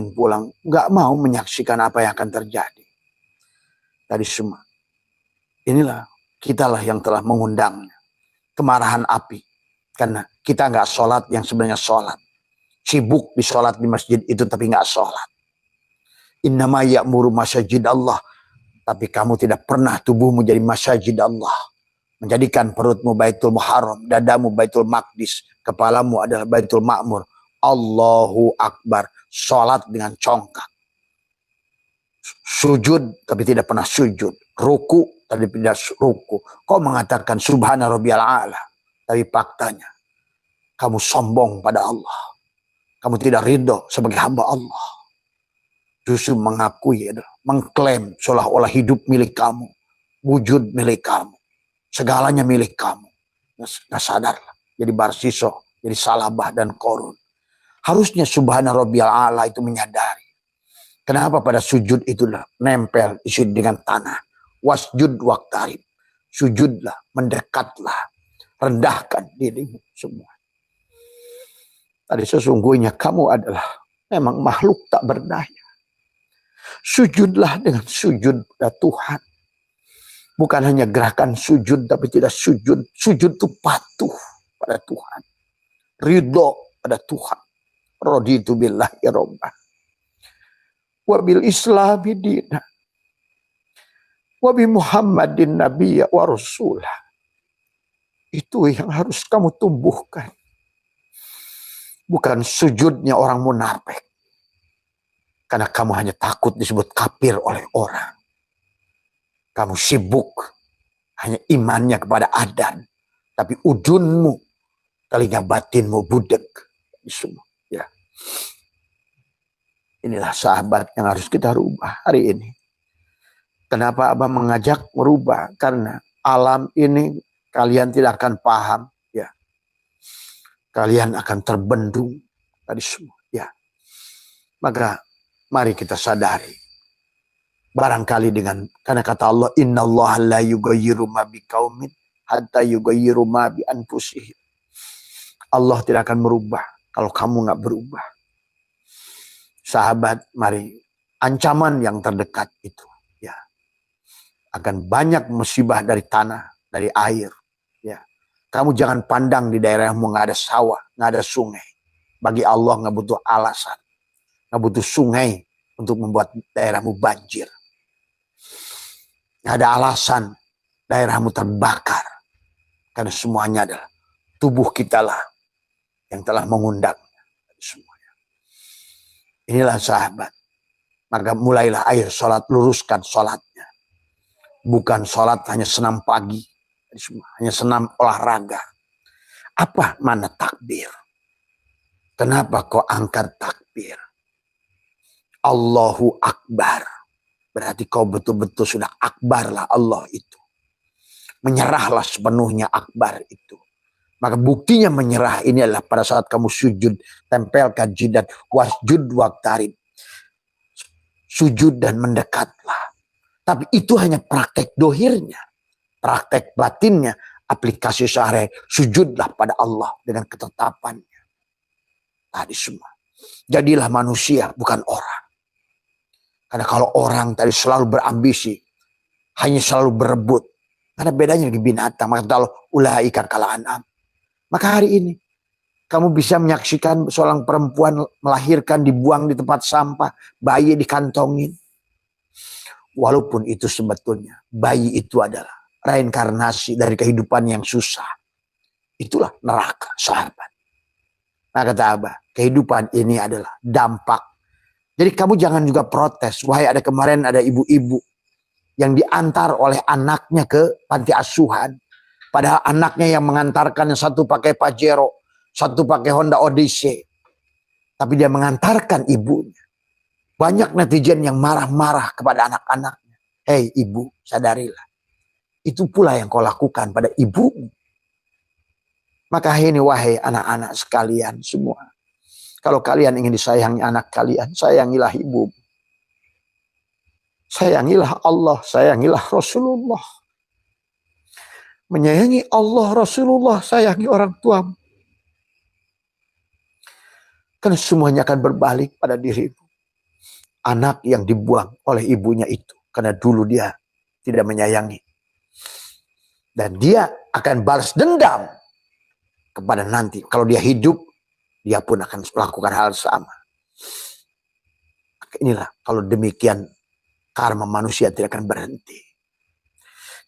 Nggak mau menyaksikan apa yang akan terjadi. Tadi semua. Inilah kitalah yang telah mengundangnya. Kemarahan api. Karena kita nggak sholat yang sebenarnya sholat. Sibuk di sholat di masjid itu tapi nggak sholat. Innama ya'muru masajid Allah. Tapi kamu tidak pernah tubuhmu jadi masajid Allah. Menjadikan perutmu Baitul Muharram, dadamu Baitul Maqdis, kepalamu adalah Baitul Ma'mur. Allahu Akbar. Sholat dengan congkak. Sujud tapi tidak pernah sujud. Ruku tapi tidak ruku. Kau mengatakan subhana rabbiyal a'la. Tapi faktanya kamu sombong pada Allah. Kamu tidak ridho sebagai hamba Allah. Justru mengakui, mengklaim seolah-olah hidup milik kamu. Wujud milik kamu. Segalanya milik kamu. Nggak sadarlah. Jadi Barsiso, jadi Salabah dan Korun. Harusnya subhana rabbiyal a'la itu menyadari. Kenapa pada sujud itulah nempel isi dengan tanah. Wasjud waqtarib. Sujudlah, mendekatlah. Rendahkan dirimu semua. Tadi sesungguhnya kamu adalah memang makhluk tak berdaya. Sujudlah dengan sujud pada Tuhan. Bukan hanya gerakan sujud tapi tidak sujud. Sujud itu patuh pada Tuhan. Ridho pada Tuhan. Raditu billahi rabbah. Wa bil islami dina. Wa bi Muhammadin nabiyya wa rasulah. Itu yang harus kamu tumbuhkan. Bukan sujudnya orang munafik. Karena kamu hanya takut disebut kafir oleh orang. Kamu sibuk hanya imannya kepada adan. Tapi udunmu, telinga batinmu budek. Semua. Ya. Inilah sahabat yang harus kita rubah hari ini. Kenapa Abah mengajak merubah? Karena alam ini kalian tidak akan paham. Ya. Kalian akan terbendung tadi semua. Ya. Maka mari kita sadari. Barangkali karena kata Allah, innallaha la yughayyiru ma biqaumin hatta yughayyiru ma bi anfusihim. Allah tidak akan merubah kalau kamu nggak berubah. Sahabat, mari ancaman yang terdekat itu, ya, akan banyak musibah dari tanah, dari air. Ya, kamu jangan pandang di daerahmu nggak ada sawah, nggak ada sungai. Bagi Allah nggak butuh alasan, nggak butuh sungai untuk membuat daerahmu banjir. Nggak ada alasan daerahmu terbakar, karena semuanya adalah tubuh kita lah yang telah mengundang semuanya. Inilah sahabat. Maka mulailah air sholat, luruskan sholatnya. Bukan sholat hanya senam pagi. Hanya senam olahraga. Apa mana takbir? Kenapa kau angkat takbir? Allahu Akbar. Berarti kau betul-betul sudah akbar lah Allah itu. Menyerahlah sepenuhnya akbar itu. Maka buktinya menyerah ini adalah pada saat kamu sujud. Tempelkan jidat. Wasjud waqtarib. Sujud dan mendekatlah. Tapi itu hanya praktek dohirnya. Praktek batinnya. Aplikasi sehari. Sujudlah pada Allah dengan ketetapannya. Tadi semua. Jadilah manusia bukan orang. Karena kalau orang tadi selalu berambisi. Hanya selalu berebut. Karena bedanya dengan binatang. Maka kalau ulaika kal an'am. Maka hari ini kamu bisa menyaksikan seorang perempuan melahirkan, dibuang di tempat sampah, bayi dikantongin. Walaupun itu sebetulnya bayi itu adalah reinkarnasi dari kehidupan yang susah. Itulah neraka, sahabat. Nah kata Abah, kehidupan ini adalah dampak. Jadi kamu jangan juga protes. Wahai kemarin ada ibu-ibu yang diantar oleh anaknya ke panti asuhan. Padahal anaknya yang mengantarkan, yang satu pakai Pajero, satu pakai Honda Odyssey. Tapi dia mengantarkan ibunya. Banyak netizen yang marah-marah kepada anak-anaknya. Hei ibu, sadarilah. Itu pula yang kau lakukan pada ibumu. Maka ini wahai anak-anak sekalian semua. Kalau kalian ingin disayangi anak kalian, sayangilah ibu. Sayangilah Allah, sayangilah Rasulullah. Menyayangi Allah, Rasulullah, sayangi orang tuamu. Karena semuanya akan berbalik pada dirimu. Anak yang dibuang oleh ibunya itu. Karena dulu dia tidak menyayangi. Dan dia akan balas dendam kepada nanti. Kalau dia hidup, dia pun akan melakukan hal sama. Inilah kalau demikian karma manusia tidak akan berhenti.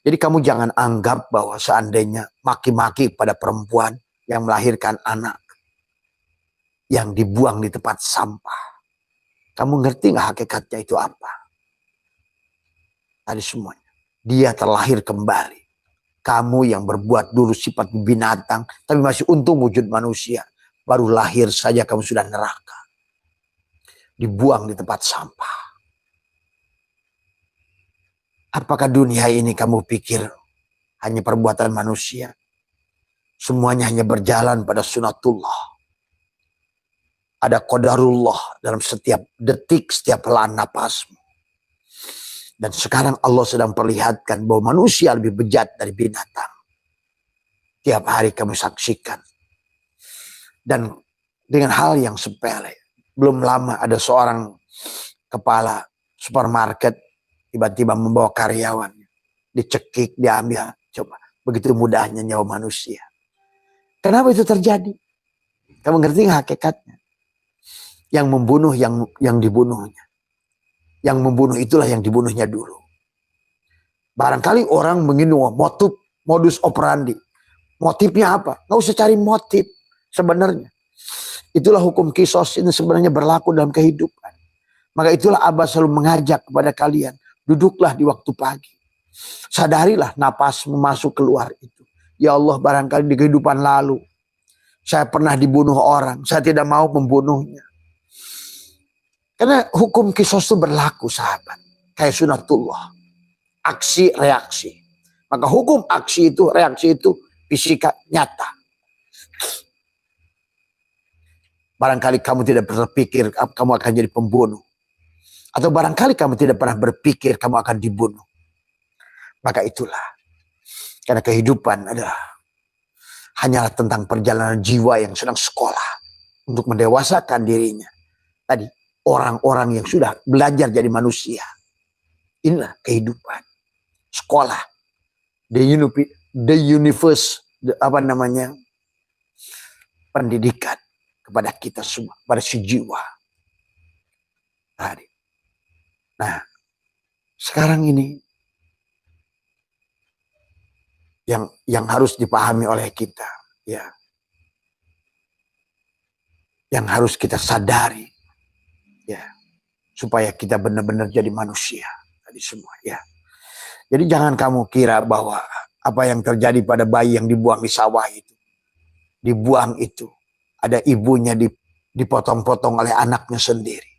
Jadi kamu jangan anggap bahwa seandainya maki-maki pada perempuan yang melahirkan anak yang dibuang di tempat sampah. Kamu ngerti gak hakikatnya itu apa? Tadi semuanya. Dia terlahir kembali. Kamu yang berbuat dulu sifat binatang, tapi masih untung wujud manusia. Baru lahir saja kamu sudah neraka. Dibuang di tempat sampah. Apakah dunia ini kamu pikir hanya perbuatan manusia? Semuanya hanya berjalan pada sunatullah. Ada qadarullah dalam setiap detik, setiap helaan napasmu. Dan sekarang Allah sedang perlihatkan bahwa manusia lebih bejat dari binatang. Tiap hari kamu saksikan. Dan dengan hal yang sepele. Belum lama ada seorang kepala supermarket tiba-tiba membawa karyawannya. Dicekik, diambil. Coba, begitu mudahnya nyawa manusia. Kenapa itu terjadi? Kamu ngerti gak hakikatnya? Yang membunuh yang dibunuhnya. Yang membunuh itulah yang dibunuhnya dulu. Barangkali orang mengingat modus operandi. Motifnya apa? Gak usah cari motif sebenarnya. Itulah hukum kisos ini sebenarnya berlaku dalam kehidupan. Maka itulah Abah selalu mengajak kepada kalian. Duduklah di waktu pagi. Sadarilah napas masuk keluar itu. Ya Allah, barangkali di kehidupan lalu saya pernah dibunuh orang. Saya tidak mau membunuhnya. Karena hukum kisos itu berlaku sahabat. Kayak sunatullah. Aksi reaksi. Maka hukum aksi itu, reaksi itu fisika nyata. Barangkali kamu tidak berpikir kamu akan jadi pembunuh. Atau barangkali kamu tidak pernah berpikir kamu akan dibunuh. Maka itulah. Karena kehidupan adalah hanyalah tentang perjalanan jiwa yang sedang sekolah. Untuk mendewasakan dirinya. Tadi orang-orang yang sudah belajar jadi manusia. Inilah kehidupan. Sekolah. The universe. Pendidikan. Kepada kita semua, pada si jiwa. Nah, sekarang ini yang harus dipahami oleh kita, ya, yang harus kita sadari, ya, supaya kita benar-benar jadi manusia tadi semua, ya. Jadi jangan kamu kira bahwa apa yang terjadi pada bayi yang dibuang di sawah itu, dibuang itu. Ada ibunya dipotong-potong oleh anaknya sendiri.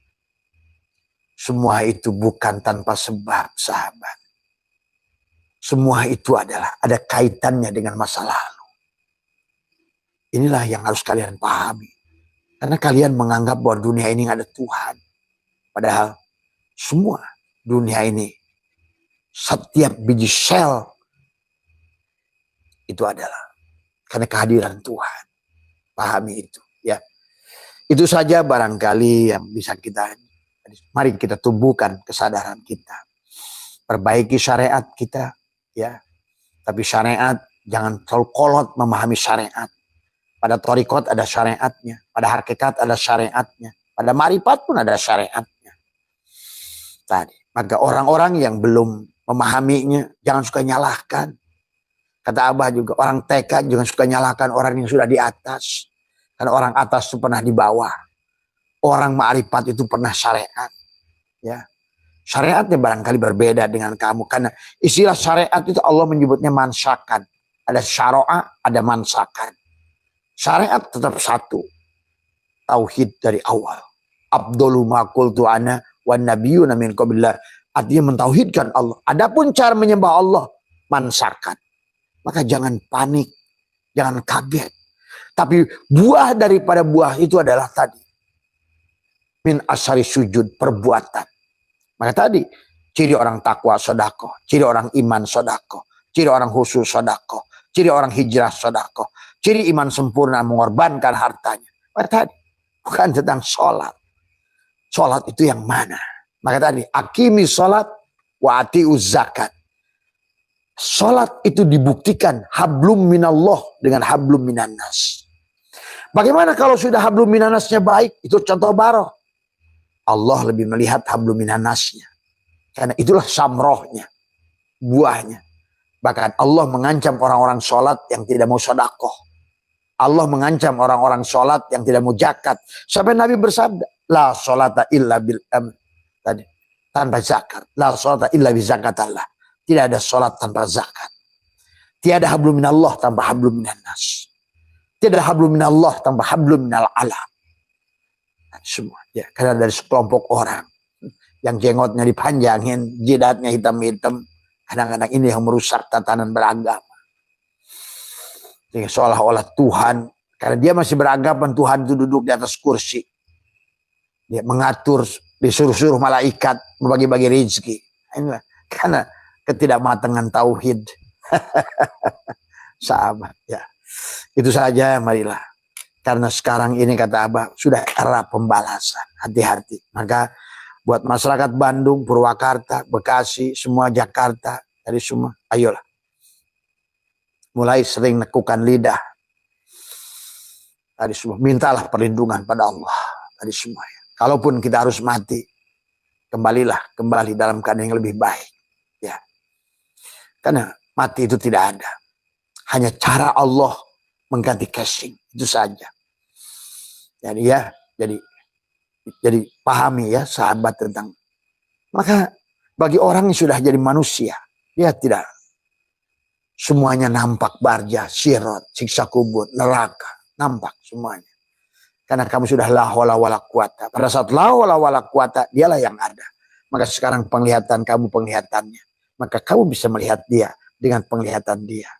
Semua itu bukan tanpa sebab, sahabat. Semua itu adalah ada kaitannya dengan masa lalu. Inilah yang harus kalian pahami. Karena kalian menganggap bahwa dunia ini gak ada Tuhan. Padahal semua dunia ini, setiap biji sel itu adalah karena kehadiran Tuhan. Pahami itu, ya. Itu saja barangkali yang bisa kita, mari kita tumbuhkan kesadaran kita. Perbaiki syariat kita, ya. Tapi syariat jangan terlalu kolot memahami syariat. Pada thariqat ada syariatnya, pada hakikat ada syariatnya, pada marifat pun ada syariatnya. Tadi, maka orang-orang yang belum memahaminya jangan suka nyalahkan. Kata Abah juga, orang TK jangan suka nyalahkan orang yang sudah di atas. Karena orang atas itu pernah di bawah. Orang ma'rifat itu pernah syariat. Ya. Syariatnya barangkali berbeda dengan kamu. Karena istilah syariat itu Allah menyebutnya mansakan. Ada syara'a, ada mansakan. Syariat tetap satu. Tauhid dari awal. Abdullu ma qultu ana wan nabiyyuna min qablillah. Artinya mentauhidkan Allah. Adapun cara menyembah Allah, mansakan. Maka jangan panik, jangan kaget. Tapi buah daripada buah itu adalah tadi. Min asari sujud, perbuatan. Maka tadi, ciri orang takwa sodako, ciri orang iman sodako, ciri orang khusus sodako, ciri orang hijrah sodako, ciri iman sempurna mengorbankan hartanya. Maka tadi, bukan tentang sholat. Sholat itu yang mana? Maka tadi, akimi sholat wa ati'uz zakat. Sholat itu dibuktikan hablum minallah dengan hablum minannas. Bagaimana kalau sudah hablum minanasnya baik? Itu contoh baroh. Allah lebih melihat hablum minanasnya. Karena itulah samrohnya, buahnya. Bahkan Allah mengancam orang-orang sholat yang tidak mau sodakoh. Allah mengancam orang-orang sholat yang tidak mau zakat. Sampai Nabi bersabda, la sholata illa bil tadi tanpa zakat. La sholata illa bi zakatallah. Tidak ada sholat tanpa zakat. Tiada hablum minallah tanpa hablum minannas. Tidak ada hablum minallah tanpa hablum minal alam. Semua ya, karena dari sekelompok orang yang jenggotnya dipanjangin, jidatnya hitam-hitam, kadang-kadang ini yang merusak tatanan beragama. Jadi seolah-olah Tuhan, karena dia masih beranggapan Tuhan itu duduk di atas kursi, dia mengatur, disuruh-suruh malaikat membagi-bagi rezeki. Inilah karena ketidakmatangan tauhid. Sahabat ya, itu saja. Marilah, karena sekarang ini kata Abah sudah era pembalasan. Hati-hati. Maka buat masyarakat Bandung, Purwakarta, Bekasi, semua Jakarta, dari semua, ayolah mulai sering nekukan lidah. Dari semua mintalah perlindungan pada Allah. Dari semua ya. Kalaupun kita harus mati, kembali dalam keadaan yang lebih baik ya. Karena mati itu tidak ada. Hanya cara Allah mengganti casing. Itu saja. Jadi ya, jadi pahami ya sahabat tentang. Maka bagi orang yang sudah jadi manusia, dia tidak semuanya nampak barja, sirat, siksa kubur, neraka. Nampak semuanya. Karena kamu sudah la haula wala quwata. Pada saat la haula wala quwata, dialah yang ada. Maka sekarang penglihatan kamu penglihatannya. Maka kamu bisa melihat dia dengan penglihatan dia.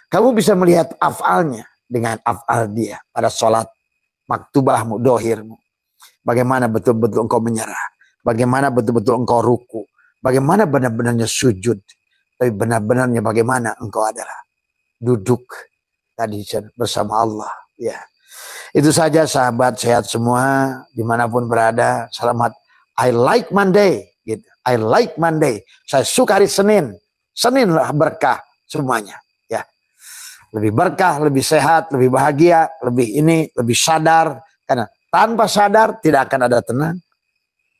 Kamu bisa melihat afalnya dengan afal dia pada sholat maktubahmu, dohirmu. Bagaimana betul-betul engkau menyerah. Bagaimana betul-betul engkau ruku. Bagaimana benar-benarnya sujud. Tapi benar-benarnya bagaimana engkau adalah duduk tadi bersama Allah. Ya, itu saja sahabat, sehat semua dimanapun berada. Selamat. I like Monday. Gitu. I like Monday. Saya suka hari Senin. Senin lah berkah semuanya. Lebih berkah, lebih sehat, lebih bahagia, lebih ini, lebih sadar. Karena tanpa sadar tidak akan ada tenang.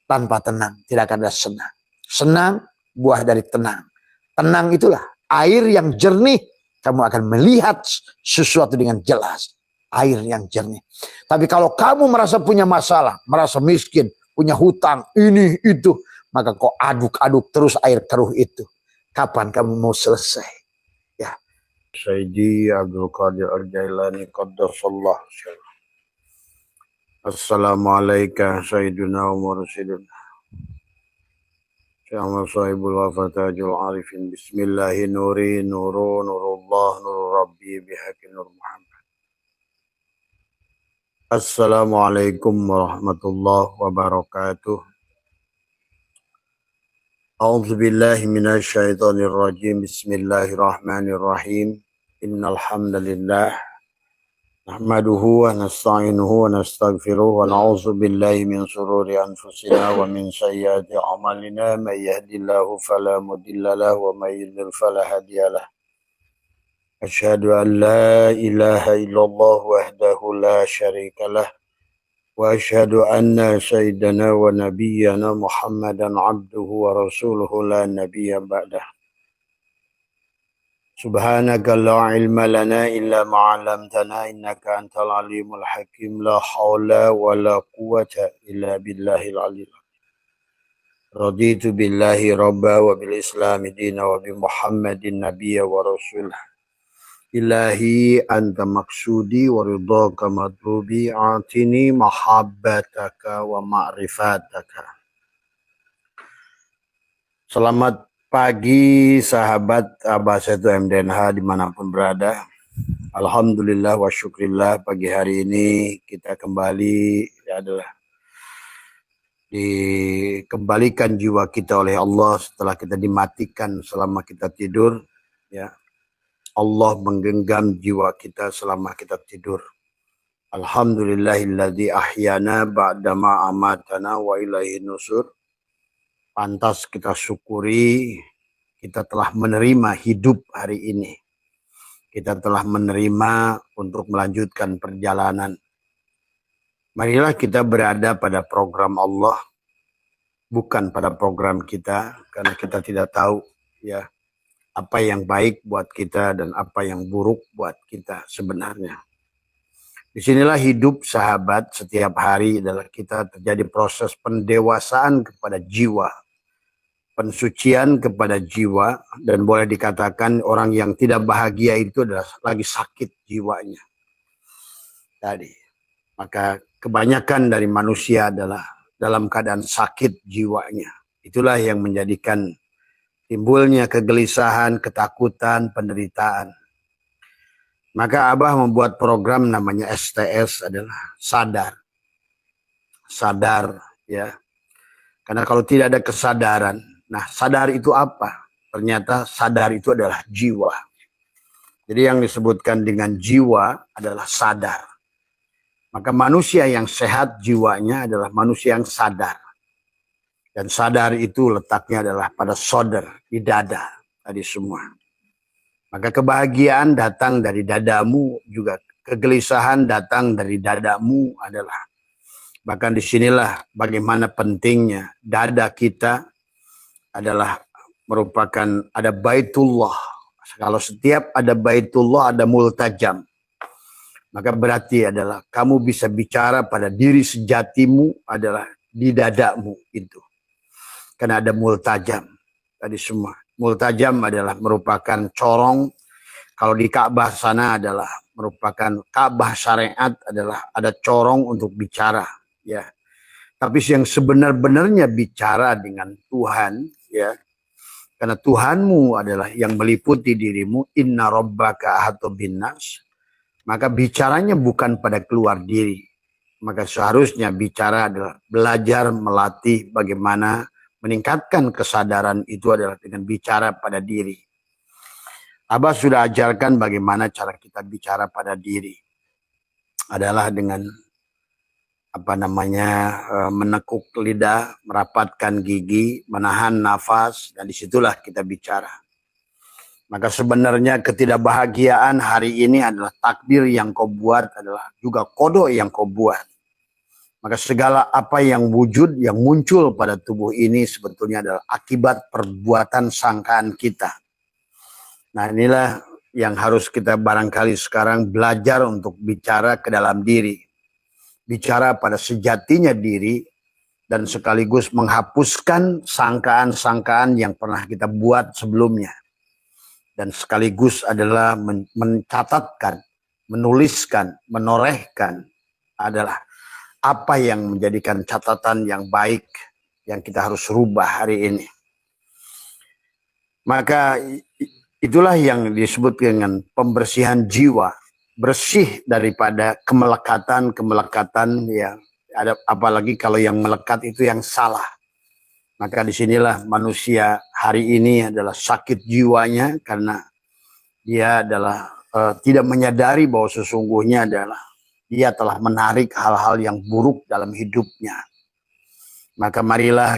Tanpa tenang tidak akan ada senang. Senang buah dari tenang. Tenang itulah air yang jernih. Kamu akan melihat sesuatu dengan jelas. Air yang jernih. Tapi kalau kamu merasa punya masalah, merasa miskin, punya hutang, ini, itu. Maka kau aduk-aduk terus air keruh itu. Kapan kamu mau selesai? Sayyidi Abdul Qadir Al-Jailani Qaddasallah. Assalamualaikum Sayyiduna wa Rasulullah Syama sahibul wafatajul arifin. Bismillahi nuri nuru nurullah nuru rabbi bihaqi nur Muhammad. Assalamualaikum warahmatullahi wabarakatuh. A'udzu billahi minasy syaithanir rajim. Bismillahirrahmanirrahim. Innal hamdalillah nahmaduhu wa nasta'inuhu wa nastaghfiruh wa na'udzu billahi min shururi anfusina wa min sayyiati a'malina. May yahdihillahu fala mudilla lahu wa may yudlil fala hadiyalah. Asyhadu an la ilaha illallah wahdahu la syarikalah wa asyhadu anna sayyidana wa nabiyyana Muhammadan abduhu wa rasuluhu la nabiyya ba'dah. Subhanaka la ilma lana illa ma 'allamtana innaka antal alimul hakim. La haula wa la quwwata illa billahil aliyyil azim. Raditu billahi rabba wa bil islami dina wa bi Muhammadin nabiyya wa rasulah. Ilahi anta maksudi wa ridhaka matlubi. Atini mahabbataka wa ma'rifataka. Selamat pagi sahabat Abah Setu MDNH dimanapun berada. Alhamdulillah wa syukrillah, pagi hari ini kita kembali adalah dikembalikan jiwa kita oleh Allah setelah kita dimatikan selama kita tidur. Ya, Allah menggenggam jiwa kita selama kita tidur. Alhamdulillahilladzi ahyana ba'dama amatana wa ilaihin nusur. Pantas kita syukuri kita telah menerima hidup hari ini. kita telah menerima untuk melanjutkan perjalanan. Marilah kita berada pada program Allah, bukan pada program kita, karena kita tidak tahu ya apa yang baik buat kita dan apa yang buruk buat kita sebenarnya. Disinilah hidup sahabat setiap hari adalah kita terjadi proses pendewasaan kepada jiwa, pensucian kepada jiwa, dan boleh dikatakan orang yang tidak bahagia itu adalah lagi sakit jiwanya. Tadi, maka kebanyakan dari manusia adalah dalam keadaan sakit jiwanya. Itulah yang menjadikan timbulnya kegelisahan, ketakutan, penderitaan. Maka Abah membuat program namanya STS adalah sadar. Sadar ya. Karena kalau tidak ada kesadaran, nah sadar itu apa? Ternyata sadar itu adalah jiwa. Jadi yang disebutkan dengan jiwa adalah sadar. Maka manusia yang sehat jiwanya adalah manusia yang sadar. Dan sadar itu letaknya adalah pada sodar, di dada tadi semua. Maka kebahagiaan datang dari dadamu, juga kegelisahan datang dari dadamu adalah. Bahkan disinilah bagaimana pentingnya dada kita adalah merupakan ada baitullah. Kalau setiap ada baitullah ada multajam. Maka berarti adalah kamu bisa bicara pada diri sejatimu adalah di dadamu itu. Karena ada multajam tadi semua. Multajam adalah merupakan corong. Kalau di Ka'bah sana adalah merupakan Ka'bah syariat adalah ada corong untuk bicara. Ya, tapi yang sebenar-benarnya bicara dengan Tuhan, ya, karena Tuhanmu adalah yang meliputi dirimu. Inna rabbaka ahata binnas. Maka bicaranya bukan pada keluar diri. Maka seharusnya bicara adalah belajar melatih bagaimana meningkatkan kesadaran itu adalah dengan bicara pada diri. Abah sudah ajarkan bagaimana cara kita bicara pada diri. Adalah dengan menekuk lidah, merapatkan gigi, menahan nafas, dan disitulah kita bicara. Maka sebenarnya ketidakbahagiaan hari ini adalah takdir yang kau buat, adalah juga kodok yang kau buat. Maka segala apa yang wujud, yang muncul pada tubuh ini sebetulnya adalah akibat perbuatan sangkaan kita. Nah inilah yang harus kita barangkali sekarang belajar untuk bicara ke dalam diri. Bicara pada sejatinya diri dan sekaligus menghapuskan sangkaan-sangkaan yang pernah kita buat sebelumnya. Dan sekaligus adalah mencatatkan, menuliskan, menorehkan adalah apa yang menjadikan catatan yang baik yang kita harus rubah hari ini. Maka itulah yang disebut dengan pembersihan jiwa. Bersih daripada kemelekatan yang ada, apalagi kalau yang melekat itu yang salah. Maka disinilah manusia hari ini adalah sakit jiwanya karena dia adalah tidak menyadari bahwa sesungguhnya adalah dia telah menarik hal-hal yang buruk dalam hidupnya. Maka marilah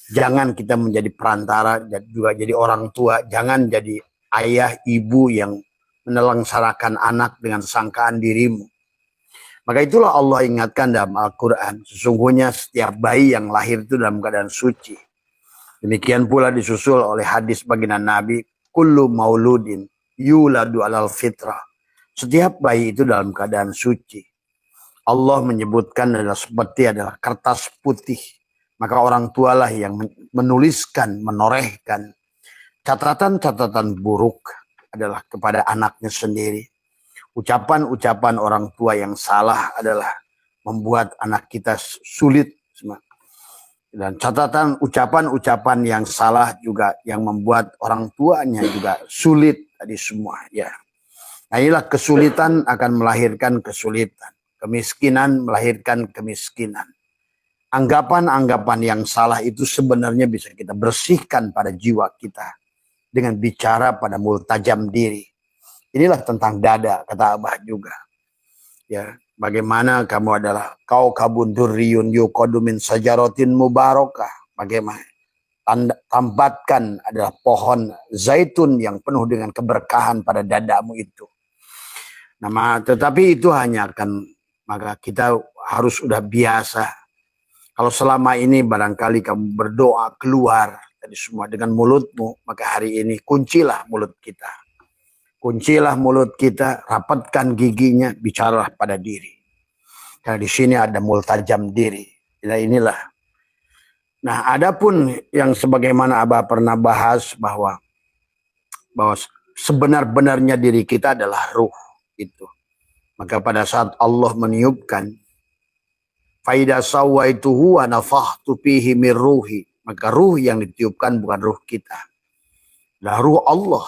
jangan kita menjadi perantara dan juga jadi orang tua, jangan jadi ayah ibu yang menelangsarakan anak dengan sangkaan dirimu. Maka itulah Allah ingatkan dalam Al-Quran. Sesungguhnya setiap bayi yang lahir itu dalam keadaan suci. Demikian pula disusul oleh hadis baginda Nabi. Kullu mauludin yuladu alal fitrah. Setiap bayi itu dalam keadaan suci. Allah menyebutkan adalah kertas putih. Maka orang tualah yang menuliskan, menorehkan catatan-catatan buruk adalah kepada anaknya sendiri. Ucapan-ucapan orang tua yang salah adalah membuat anak kita sulit. Dan catatan ucapan-ucapan yang salah juga yang membuat orang tuanya juga sulit tadi semua. Ya. Nah inilah kesulitan akan melahirkan kesulitan. Kemiskinan melahirkan kemiskinan. Anggapan-anggapan yang salah itu sebenarnya bisa kita bersihkan pada jiwa kita. Dengan bicara pada multajam diri. Inilah tentang dada, kata Abah juga. Ya, bagaimana kamu adalah kau kabun durriyun yuqadu min sajaratin mubarakah. Bagaimana? tampatkan adalah pohon zaitun yang penuh dengan keberkahan pada dadamu itu. Nah, tetapi itu hanya akan, maka kita harus sudah biasa. Kalau selama ini barangkali kamu berdoa keluar dari semua dengan mulutmu, maka hari ini kuncilah mulut kita. Kuncilah mulut kita, rapatkan giginya, bicaralah pada diri. Karena di sini ada multajam diri. Nah, inilah. Nah, adapun yang sebagaimana Abah pernah bahas bahwa sebenar-benarnya diri kita adalah ruh itu. Maka pada saat Allah meniupkan faida sawaituhu wa nafakhtu fihi min ruhi, maka ruh yang ditiupkan bukan ruh kita. Nah, ruh Allah.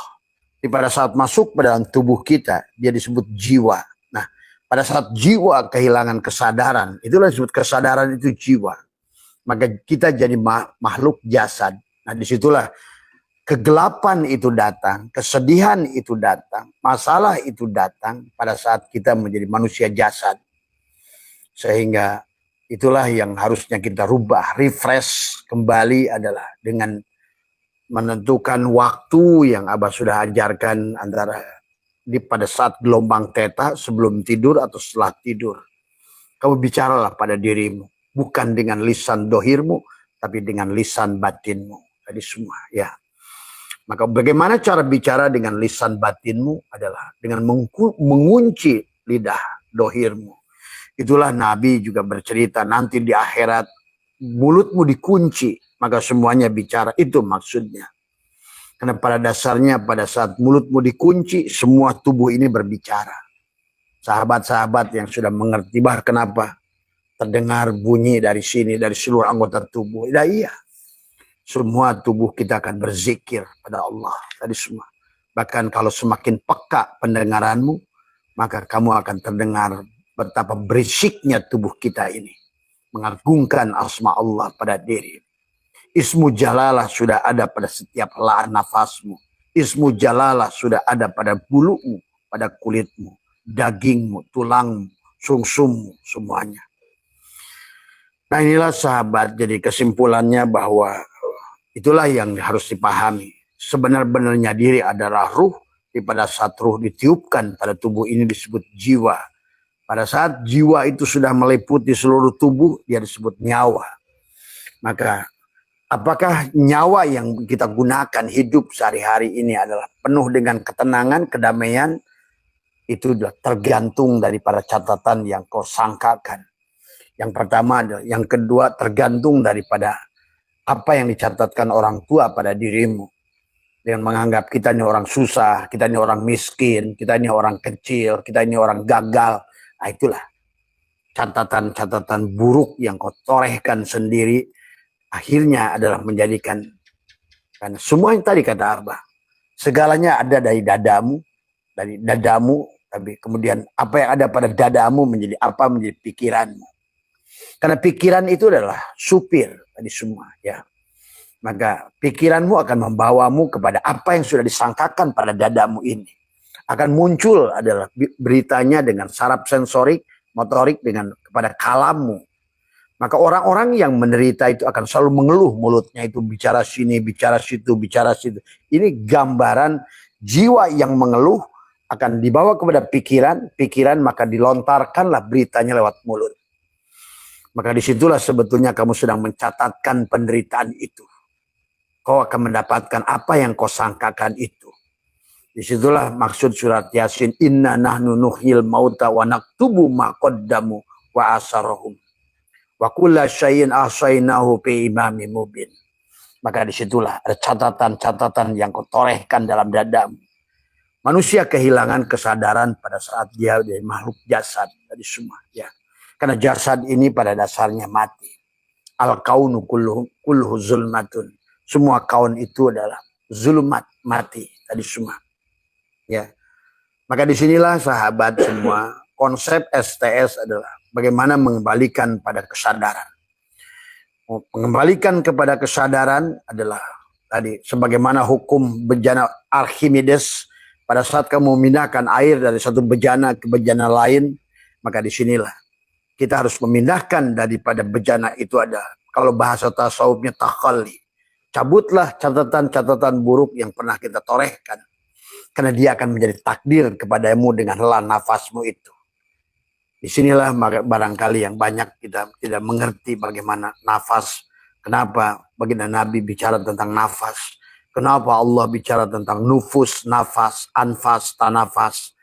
Jadi pada saat masuk pada dalam tubuh kita, dia disebut jiwa. Nah, pada saat jiwa kehilangan kesadaran, itulah disebut kesadaran itu jiwa. Maka kita jadi makhluk jasad. Nah, disitulah kegelapan itu datang, kesedihan itu datang, masalah itu datang pada saat kita menjadi manusia jasad. Sehingga itulah yang harusnya kita rubah, refresh kembali adalah dengan menentukan waktu yang Abah sudah ajarkan antara pada saat gelombang theta sebelum tidur atau setelah tidur. Kamu bicaralah pada dirimu, bukan dengan lisan dohirmu, tapi dengan lisan batinmu. Tadi semua ya. Maka bagaimana cara bicara dengan lisan batinmu adalah dengan mengunci lidah dohirmu. Itulah Nabi juga bercerita nanti di akhirat mulutmu dikunci, maka semuanya bicara. Itu maksudnya. Karena pada dasarnya pada saat mulutmu dikunci, semua tubuh ini berbicara. Sahabat-sahabat yang sudah mengerti bah kenapa terdengar bunyi dari sini, dari seluruh anggota tubuh. Ya, iya. Semua tubuh kita akan berzikir pada Allah. Tadi semua. Bahkan kalau semakin peka pendengaranmu, maka kamu akan terdengar betapa berisiknya tubuh kita ini. Mengagungkan asma Allah pada diri. Ismu Jalalah sudah ada pada setiap helaan nafasmu. Ismu Jalalah sudah ada pada bulumu, pada kulitmu, dagingmu, tulangmu, sungsummu, semuanya. Nah, inilah sahabat, jadi kesimpulannya bahwa itulah yang harus dipahami. Sebenar-benarnya diri adalah ruh. Pada saat ruh ditiupkan pada tubuh ini disebut jiwa. Pada saat jiwa itu sudah meliputi seluruh tubuh, dia disebut nyawa. Maka apakah nyawa yang kita gunakan hidup sehari-hari ini adalah penuh dengan ketenangan, kedamaian? Itu sudah tergantung daripada catatan yang kau sangkakan. Yang pertama adalah, yang kedua tergantung daripada apa yang dicatatkan orang tua pada dirimu. Dengan menganggap kita ini orang susah, kita ini orang miskin, kita ini orang kecil, kita ini orang gagal. Nah, itulah catatan-catatan buruk yang kau torehkan sendiri. Akhirnya adalah menjadikan, karena semua yang tadi kata Abah, segalanya ada dari dadamu, tapi kemudian apa yang ada pada dadamu menjadi apa, menjadi pikiranmu. Karena pikiran itu adalah supir tadi semua ya. Maka pikiranmu akan membawamu kepada apa yang sudah disangkakan pada dadamu ini. Akan muncul adalah beritanya dengan saraf sensorik, motorik dengan kepada kalammu. Maka orang-orang yang menderita itu akan selalu mengeluh, mulutnya itu bicara sini, bicara situ, bicara situ. Ini gambaran jiwa yang mengeluh akan dibawa kepada pikiran maka dilontarkanlah beritanya lewat mulut. Maka disitulah sebetulnya kamu sedang mencatatkan penderitaan itu. Kau akan mendapatkan apa yang kau sangkakan itu. Disitulah maksud surat Yasin, inna nahnu nuhyil mauta wa naktubu ma qaddamu wa asarahum. Wa kulla syai'in ahsainahu fi imamin mubin. Maka disitulah ada catatan-catatan yang kau torehkan dalam dadamu. Manusia kehilangan kesadaran pada saat dia dari makhluk jasad tadi semua ya. Karena jasad ini pada dasarnya mati. Al-kaunu kulluhu zulmatun. Semua kaun itu adalah zulmat, mati tadi semua. Ya. Maka disinilah sahabat semua, konsep STS adalah bagaimana mengembalikan pada kesadaran. Mengembalikan kepada kesadaran adalah tadi sebagaimana hukum bejana Archimedes, pada saat kamu memindahkan air dari satu bejana ke bejana lain, maka disinilah kita harus memindahkan daripada bejana itu ada, kalau bahasa tasawufnya takhalli, cabutlah catatan-catatan buruk yang pernah kita torehkan. Karena dia akan menjadi takdir kepadamu dengan hela nafasmu itu. Disinilah barangkali yang banyak kita tidak mengerti bagaimana nafas. Kenapa baginda Nabi bicara tentang nafas. Kenapa Allah bicara tentang nufus, nafas, anfas, tanafas.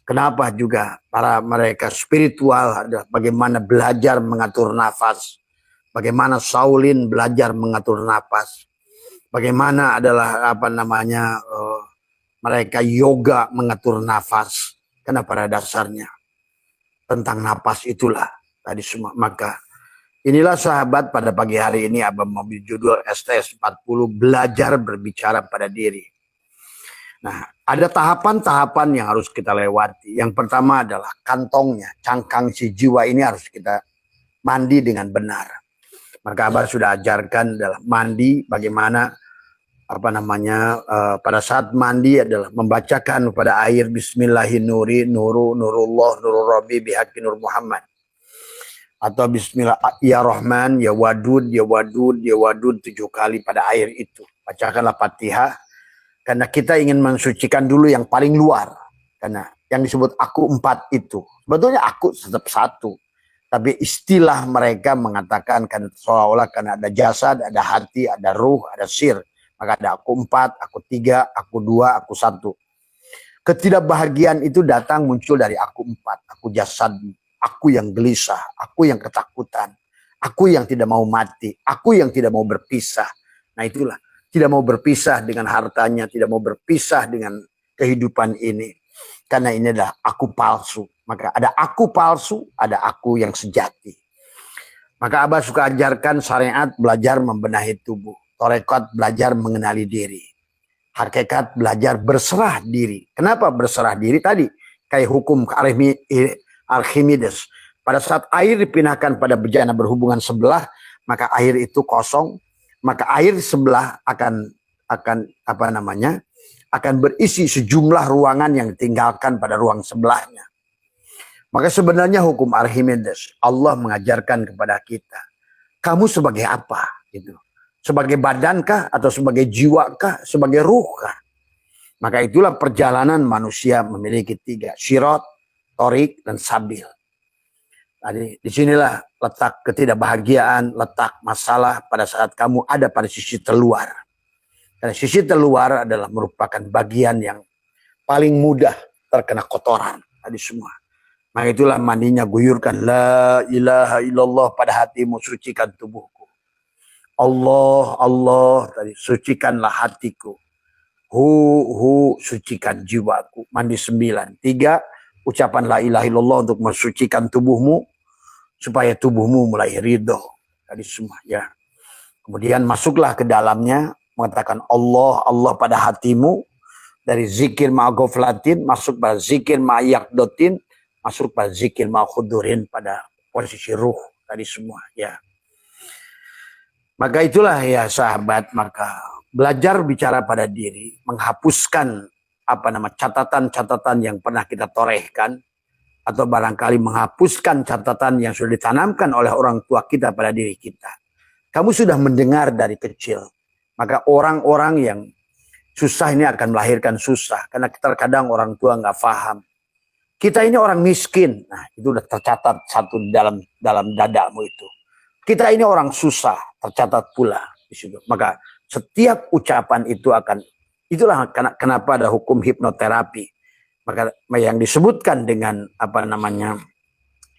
Kenapa juga para mereka spiritual adalah bagaimana belajar mengatur nafas. Bagaimana Shaolin belajar mengatur nafas. Bagaimana adalah mereka yoga mengatur nafas. Karena pada dasarnya tentang napas itulah tadi semua. Maka inilah sahabat, pada pagi hari ini Abang memberi judul STS 40, belajar berbicara pada diri. Nah, ada tahapan-tahapan yang harus kita lewati. Yang pertama adalah kantongnya, cangkang si jiwa ini harus kita mandi dengan benar. Maka Abang sudah ajarkan dalam mandi bagaimana pada saat mandi adalah membacakan pada air Bismillahirrahmanirrahim, nurullah, nurul rabbi bihaqi nur Muhammad. Atau Bismillah, ya Rahman, ya Wadud, ya Wadud, ya Wadud 7 kali pada air itu. Bacakanlah Fatihah. Karena kita ingin mensucikan dulu yang paling luar. Karena yang disebut aku 4 itu. Sebetulnya aku tetap 1. Tapi istilah mereka mengatakan kan seolah-olah karena ada jasad, ada hati, ada ruh, ada sir. Maka ada aku 4, aku 3, aku 2, aku 1. Ketidakbahagiaan itu datang muncul dari aku 4. Aku jasad, aku yang gelisah, aku yang ketakutan, aku yang tidak mau mati, aku yang tidak mau berpisah. Nah itulah, tidak mau berpisah dengan hartanya, tidak mau berpisah dengan kehidupan ini. Karena ini adalah aku palsu. Maka ada aku palsu, ada aku yang sejati. Maka Abah suka ajarkan syariat belajar membenahi tubuh. Torekat belajar mengenali diri. Hakikat belajar berserah diri. Kenapa berserah diri? Tadi kayak hukum Archimedes. Pada saat air dipindahkan pada bejana berhubungan sebelah, maka air itu kosong. Maka air sebelah akan berisi sejumlah ruangan yang ditinggalkan pada ruang sebelahnya. Maka sebenarnya hukum Archimedes, Allah mengajarkan kepada kita, kamu sebagai apa? Gitu. Sebagai badankah atau sebagai jiwakah, sebagai ruhkah? Maka itulah perjalanan manusia memiliki 3, syirat, torik, dan sabil. Tadi disinilah letak ketidakbahagiaan, letak masalah pada saat kamu ada pada sisi terluar. Karena sisi terluar adalah merupakan bagian yang paling mudah terkena kotoran. Tadi semua. Maka itulah mandinya guyurkan la ilaha illallah pada hatimu, sucikan tubuhku. Allah, Allah, tadi sucikanlah hatiku. Sucikan jiwaku. Mandi 9. 3, ucapan la ilaha illallah untuk mensucikan tubuhmu. Supaya tubuhmu mulai ridho. Tadi semua ya. Kemudian masuklah ke dalamnya. Mengatakan Allah, Allah pada hatimu. Dari zikir ma'agoflatin. Masuk pada zikir ma'ayakdotin. Masuk pada zikir ma'akhudurin. Pada posisi ruh. Tadi semua ya. Maka itulah ya sahabat, maka belajar bicara pada diri, menghapuskan catatan-catatan yang pernah kita torehkan, atau barangkali menghapuskan catatan yang sudah ditanamkan oleh orang tua kita pada diri kita. Kamu sudah mendengar dari kecil, maka orang-orang yang susah ini akan melahirkan susah, karena terkadang orang tua nggak paham. Kita ini orang miskin, nah itu udah tercatat satu dalam dadamu itu. Kita ini orang susah, tercatat pula di situ. Maka setiap ucapan itu itulah kenapa ada hukum hipnoterapi. Maka yang disebutkan dengan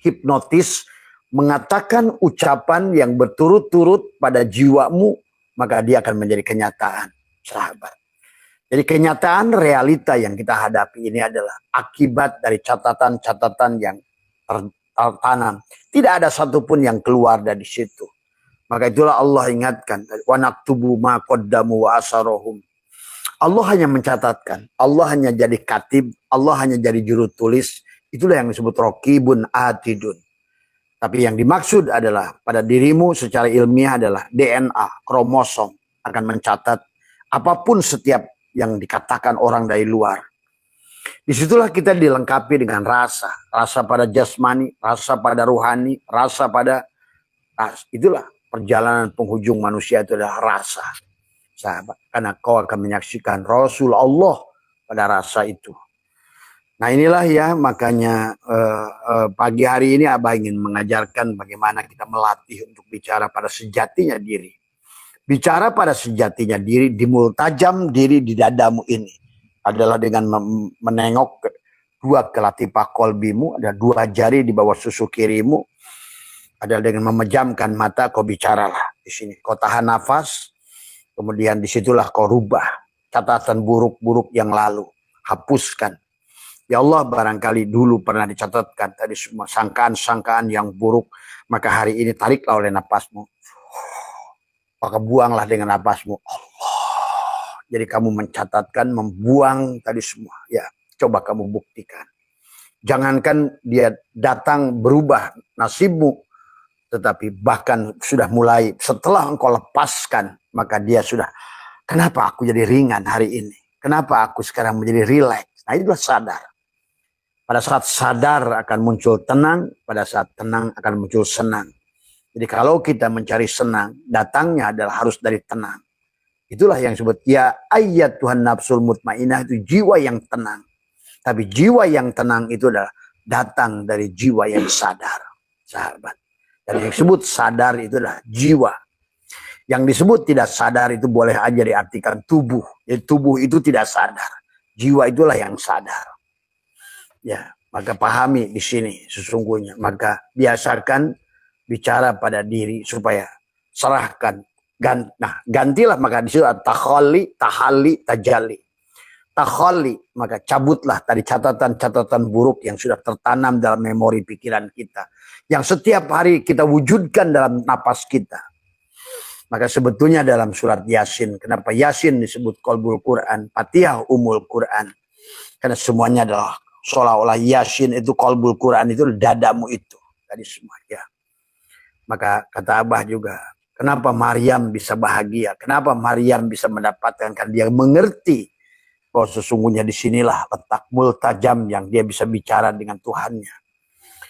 hipnotis, mengatakan ucapan yang berturut-turut pada jiwamu, maka dia akan menjadi kenyataan, sahabat. Jadi kenyataan realita yang kita hadapi ini adalah akibat dari catatan-catatan yang tertanam. Tidak ada satupun yang keluar dari situ. Maka itulah Allah ingatkan. Wa naktubu ma qaddamu wa asarohum. Allah hanya mencatatkan. Allah hanya jadi katib. Allah hanya jadi juru tulis. Itulah yang disebut raqibun atidun. Tapi yang dimaksud adalah pada dirimu secara ilmiah adalah DNA, kromosom akan mencatat apapun setiap yang dikatakan orang dari luar. Disitulah kita dilengkapi dengan rasa. Rasa pada jasmani, rasa pada ruhani, rasa pada itulah perjalanan penghujung manusia itu adalah rasa. sahabat. Karena kau akan menyaksikan Rasul Allah pada rasa itu. Nah inilah ya makanya pagi hari ini Abah ingin mengajarkan bagaimana kita melatih untuk bicara pada sejatinya diri. Bicara pada sejatinya diri di mulut tajam diri di dadamu ini adalah dengan menengok dua kelatipah kolbimu, ada dua jari di bawah susu kirimu, adalah dengan memejamkan mata kau bicaralah di sini. Kau tahan nafas, kemudian disitulah kau rubah catatan buruk-buruk yang lalu, hapuskan. Ya Allah, barangkali dulu pernah dicatatkan tadi semua sangkaan-sangkaan yang buruk, maka hari ini tariklah oleh napasmu. Maka buanglah dengan napasmu. Allah. Jadi kamu mencatatkan, membuang tadi semua. Ya, coba kamu buktikan. Jangankan dia datang berubah nasibmu, tetapi bahkan sudah mulai setelah engkau lepaskan, maka dia sudah, kenapa aku jadi ringan hari ini? Kenapa aku sekarang menjadi rileks? Nah, itulah sadar. Pada saat sadar akan muncul tenang, pada saat tenang akan muncul senang. Jadi kalau kita mencari senang, datangnya adalah harus dari tenang. Itulah yang disebut ya ayat Tuhan nafsul mutmainah, itu jiwa yang tenang. Tapi jiwa yang tenang itu adalah datang dari jiwa yang sadar, sahabat. Dan yang disebut sadar itu adalah jiwa. Yang disebut tidak sadar itu boleh aja diartikan tubuh. Jadi tubuh itu tidak sadar. Jiwa itulah yang sadar. Ya, maka pahami di sini sesungguhnya. Maka biasakan bicara pada diri supaya serahkan. Nah, gantilah maka di situ tahalli, tajalli. Tahalli, maka cabutlah tadi catatan-catatan buruk yang sudah tertanam dalam memori pikiran kita. Yang setiap hari kita wujudkan dalam napas kita. Maka sebetulnya dalam surat Yasin, kenapa Yasin disebut qalbul Quran, Fatihah umul Quran? Karena semuanya adalah seolah-olah Yasin itu qalbul Quran itu dadamu itu. Tadi semua ya. Maka kata Abah juga, kenapa Maryam bisa bahagia? Kenapa Maryam bisa mendapatkan? Karena dia mengerti bahwa sesungguhnya disinilah letak multajam yang dia bisa bicara dengan Tuhannya.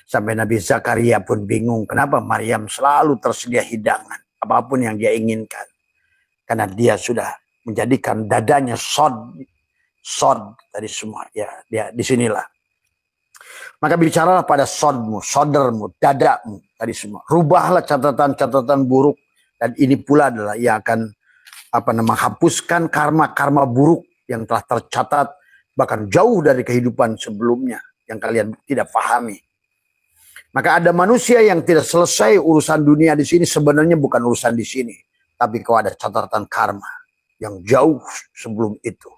Sampai Nabi Zakaria pun bingung, kenapa Maryam selalu tersedia hidangan, apapun yang dia inginkan. Karena dia sudah menjadikan dadanya sod tadi semua. Ya, dia disinilah. Maka bicaralah pada sodmu, sodermu, dadamu tadi semua. Rubahlah catatan-catatan buruk, dan ini pula adalah yang akan menghapuskan karma-karma buruk yang telah tercatat bahkan jauh dari kehidupan sebelumnya yang kalian tidak pahami. Maka ada manusia yang tidak selesai urusan dunia di sini, sebenarnya bukan urusan di sini, tapi kau ada catatan karma yang jauh sebelum itu.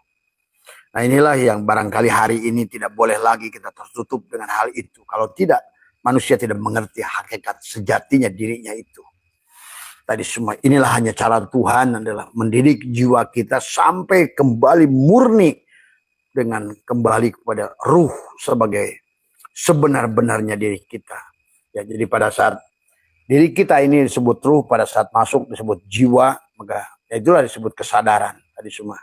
Nah inilah yang barangkali hari ini tidak boleh lagi kita tertutup dengan hal itu. Kalau tidak, manusia tidak mengerti hakikat sejatinya dirinya itu. Tadi semua inilah hanya cara Tuhan adalah mendidik jiwa kita sampai kembali murni dengan kembali kepada ruh sebagai sebenar-benarnya diri kita. Ya, jadi pada saat diri kita ini disebut ruh, pada saat masuk disebut jiwa, maka ya itulah disebut kesadaran tadi semua.